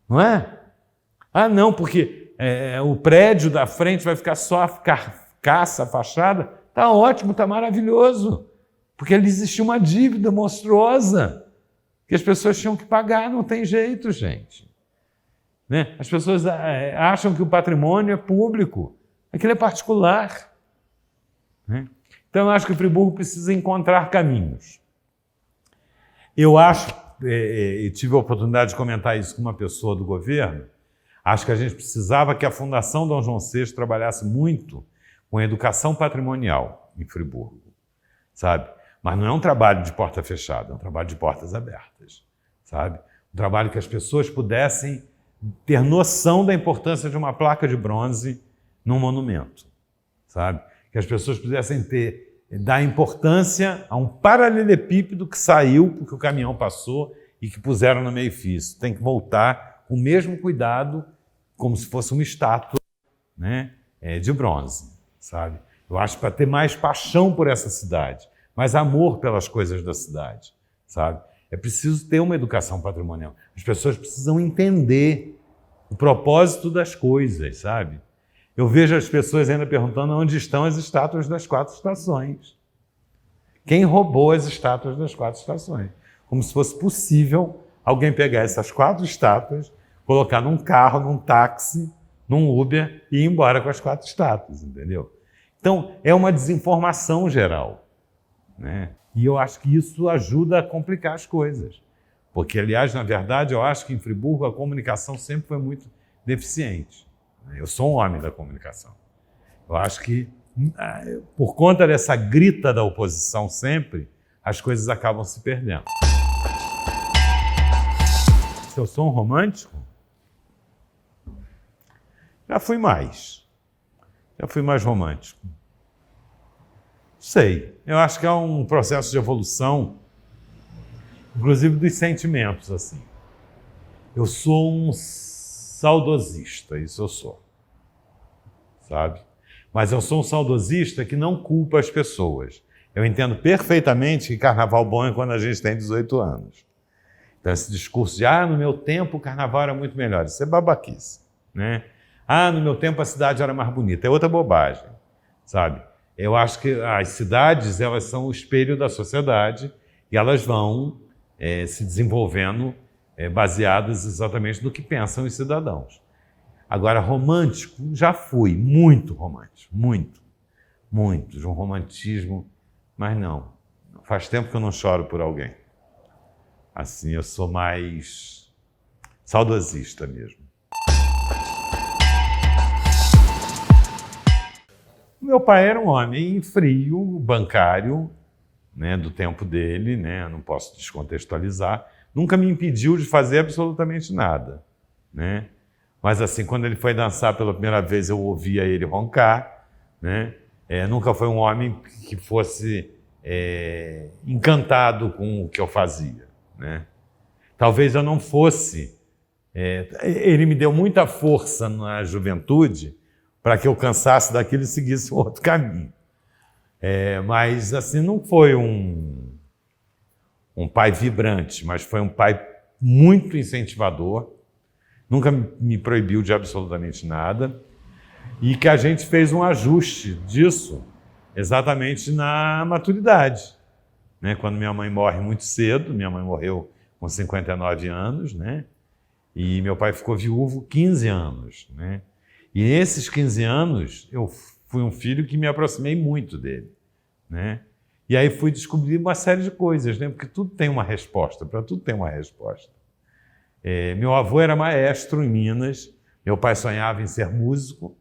Não é? Ah, não, porque o prédio da frente vai ficar só a carcaça, a fachada. Está ótimo, está maravilhoso. Porque ali existia uma dívida monstruosa que as pessoas tinham que pagar, não tem jeito, gente. Né? As pessoas acham que o patrimônio é público, aquilo é particular. Né? Então, eu acho que o Friburgo precisa encontrar caminhos. Eu acho, e tive a oportunidade de comentar isso com uma pessoa do governo, acho que a gente precisava que a Fundação Dom João VI trabalhasse muito com a educação patrimonial em Friburgo, sabe? Mas não é um trabalho de porta fechada, é um trabalho de portas abertas, sabe? Um trabalho que as pessoas pudessem ter noção da importância de uma placa de bronze num monumento, sabe? Que as pessoas pudessem dar importância a um paralelepípedo que saiu porque o caminhão passou e que puseram no meio-fio. Tem que voltar com o mesmo cuidado, como se fosse uma estátua, né, de bronze, sabe? Eu acho para ter mais paixão por essa cidade, mais amor pelas coisas da cidade, sabe? É preciso ter uma educação patrimonial. As pessoas precisam entender o propósito das coisas, sabe? Eu vejo as pessoas ainda perguntando onde estão as estátuas das 4 estações. Quem roubou as estátuas das 4 estações? Como se fosse possível alguém pegar essas 4 estátuas, colocar num carro, num táxi, num Uber e ir embora com as 4 estátuas, entendeu? Então, é uma desinformação geral, né? E eu acho que isso ajuda a complicar as coisas. Porque, aliás, na verdade, eu acho que em Friburgo a comunicação sempre foi muito deficiente. Eu sou um homem da comunicação. Eu acho que, por conta dessa grita da oposição sempre, as coisas acabam se perdendo. Se eu sou um romântico, já fui mais romântico. Sei, eu acho que é um processo de evolução, inclusive dos sentimentos, assim. Eu sou um saudosista, isso eu sou, sabe? Mas eu sou um saudosista que não culpa as pessoas. Eu entendo perfeitamente que carnaval bom é quando a gente tem 18 anos. Então esse discurso de, no meu tempo o carnaval era muito melhor, isso é babaquice, né? No meu tempo a cidade era mais bonita, é outra bobagem, sabe? Eu acho que as cidades, elas são o espelho da sociedade e elas vão se desenvolvendo baseadas exatamente no que pensam os cidadãos. Agora, romântico, já fui muito romântico, muito, de um romantismo, mas não. Faz tempo que eu não choro por alguém. Assim, eu sou mais saudosista mesmo. Meu pai era um homem frio, bancário, né, do tempo dele, né, não posso descontextualizar, nunca me impediu de fazer absolutamente nada, né? Mas assim, quando ele foi dançar pela primeira vez, eu ouvia ele roncar, né? Nunca foi um homem que fosse encantado com o que eu fazia, né? Talvez eu não fosse. Ele me deu muita força na juventude para que eu cansasse daquilo e seguisse um outro caminho. Mas assim, não foi um pai vibrante, mas foi um pai muito incentivador, nunca me proibiu de absolutamente nada, e que a gente fez um ajuste disso exatamente na maturidade, né? Quando minha mãe morre muito cedo, minha mãe morreu com 59 anos, né? E meu pai ficou viúvo 15 anos, né? E nesses 15 anos, eu fui um filho que me aproximei muito dele, né? E aí fui descobrir uma série de coisas, né? Porque tudo tem uma resposta, para tudo tem uma resposta. Meu avô era maestro em Minas, meu pai sonhava em ser músico,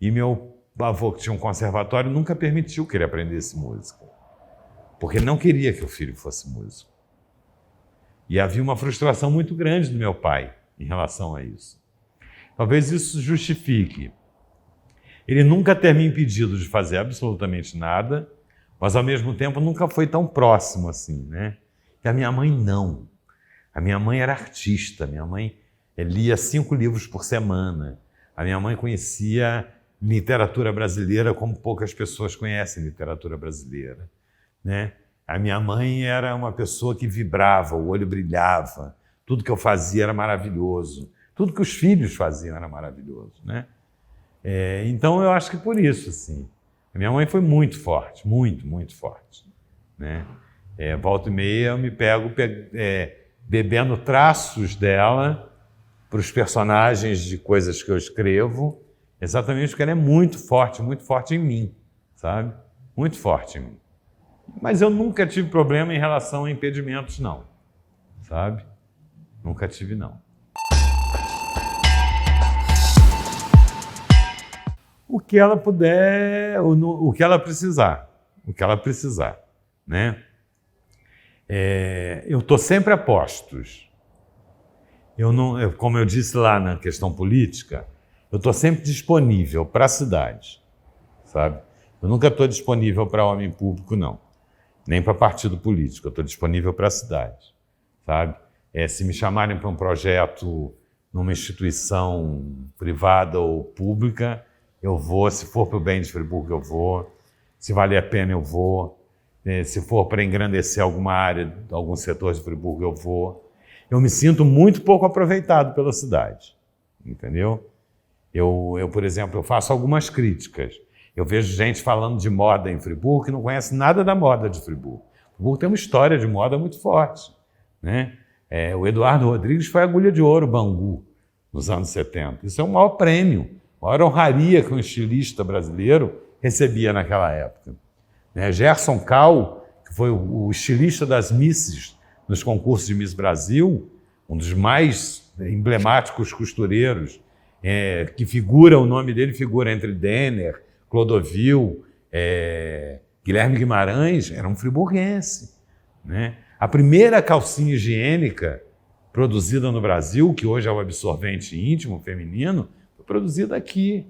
e meu avô, que tinha um conservatório, nunca permitiu que ele aprendesse música, porque ele não queria que o filho fosse músico. E havia uma frustração muito grande do meu pai, em relação a isso. Talvez isso justifique ele nunca ter me impedido de fazer absolutamente nada, mas ao mesmo tempo nunca foi tão próximo assim, né? E a minha mãe não. A minha mãe era artista, minha mãe lia 5 livros por semana. A minha mãe conhecia literatura brasileira como poucas pessoas conhecem literatura brasileira, né? A minha mãe era uma pessoa que vibrava, o olho brilhava, tudo que eu fazia era maravilhoso, tudo que os filhos faziam era maravilhoso, né? Então eu acho que por isso, assim, a minha mãe foi muito forte, muito, muito forte, né? Volta e meia eu me pego bebendo traços dela para os personagens de coisas que eu escrevo, exatamente porque ela é muito forte em mim, sabe? Muito forte em mim. Mas eu nunca tive problema em relação a impedimentos, não, sabe? Nunca tive, não. O que ela puder, o que ela precisar, né? Eu estou sempre a postos. Como eu disse lá na questão política, eu estou sempre disponível para a cidade, sabe? Eu nunca estou disponível para homem público, não. Nem para partido político, eu estou disponível para a cidade, sabe? Se me chamarem para um projeto numa instituição privada ou pública, eu vou. Se for para o bem de Friburgo, eu vou. Se valer a pena, eu vou. Se for para engrandecer alguma área, algum setor de Friburgo, eu vou. Eu me sinto muito pouco aproveitado pela cidade, entendeu? Por exemplo, eu faço algumas críticas. Eu vejo gente falando de moda em Friburgo que não conhece nada da moda de Friburgo. Friburgo tem uma história de moda muito forte, né? O Eduardo Rodrigues foi agulha de ouro Bangu nos anos 70. Isso é o maior prêmio, a maior honraria que um estilista brasileiro recebia naquela época. Gerson Cal, que foi o estilista das Misses nos concursos de Miss Brasil, um dos mais emblemáticos costureiros, o nome dele figura entre Denner, Clodovil, Guilherme Guimarães, era um friburguense, né? A primeira calcinha higiênica produzida no Brasil, que hoje é o absorvente íntimo feminino, foi produzida aqui.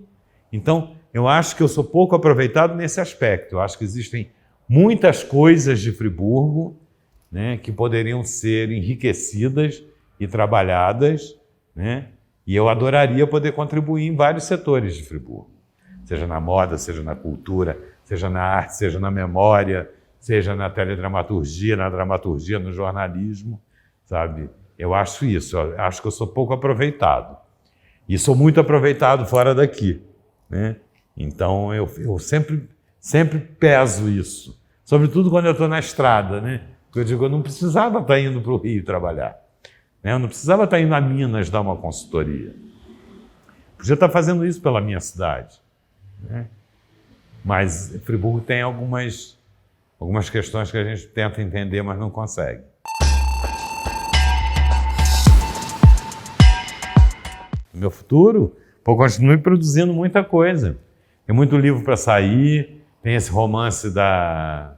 Então, eu acho que eu sou pouco aproveitado nesse aspecto. Eu acho que existem muitas coisas de Friburgo, né, que poderiam ser enriquecidas e trabalhadas, né? E eu adoraria poder contribuir em vários setores de Friburgo. Seja na moda, seja na cultura, seja na arte, seja na memória, seja na teledramaturgia, na dramaturgia, no jornalismo, sabe? Eu acho isso, eu acho que eu sou pouco aproveitado. E sou muito aproveitado fora daqui, né? Então eu sempre peso isso, sobretudo quando eu estou na estrada, né? Porque eu digo, eu não precisava estar indo para o Rio trabalhar, né? Eu não precisava estar indo a Minas dar uma consultoria. Podia estar fazendo isso pela minha cidade, né? Mas Friburgo tem algumas questões que a gente tenta entender, mas não consegue. No meu futuro, eu continue produzindo muita coisa. Tem muito livro para sair, tem esse romance da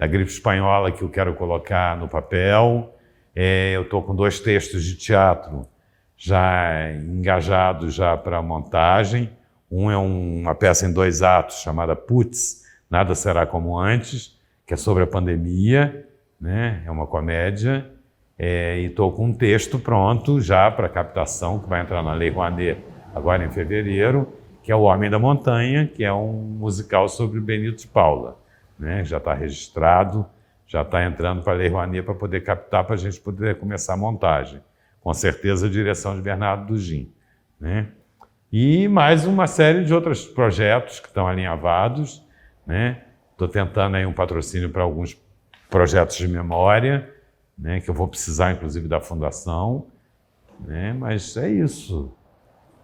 gripe espanhola que eu quero colocar no papel. Eu estou com 2 textos de teatro já engajados já para montagem. Um é uma peça em 2 atos chamada Putz, Nada Será Como Antes, que é sobre a pandemia, né? É uma comédia. E estou com um texto pronto já para captação, que vai entrar na Lei Rouanet agora em fevereiro, que é O Homem da Montanha, que é um musical sobre Benito de Paula, né? Já está registrado, já está entrando para a Lei Rouanet para poder captar, para a gente poder começar a montagem. Com certeza a direção de Bernardo Dugin, né? E mais uma série de outros projetos que estão alinhavados, né? Estou tentando aí um patrocínio para alguns projetos de memória, né? Que eu vou precisar, inclusive, da fundação, né? Mas é isso.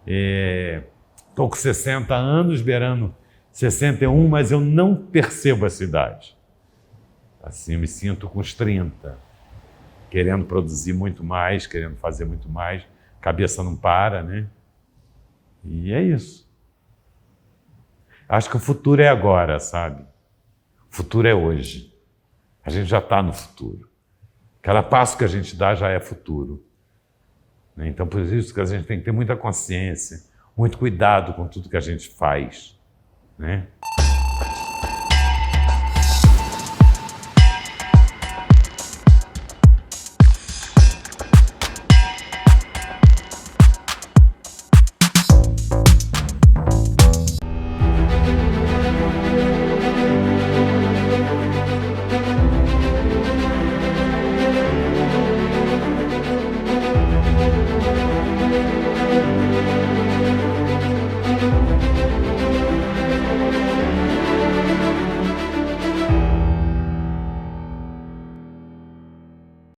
Estou com 60 anos, beirando 61, mas eu não percebo essa idade. Assim, eu me sinto com os 30, querendo produzir muito mais, querendo fazer muito mais, cabeça não para, né? E é isso. Acho que o futuro é agora, sabe? O futuro é hoje. A gente já está no futuro. Cada passo que a gente dá já é futuro. né? Então, por isso que a gente tem que ter muita consciência, muito cuidado com tudo que a gente faz, né?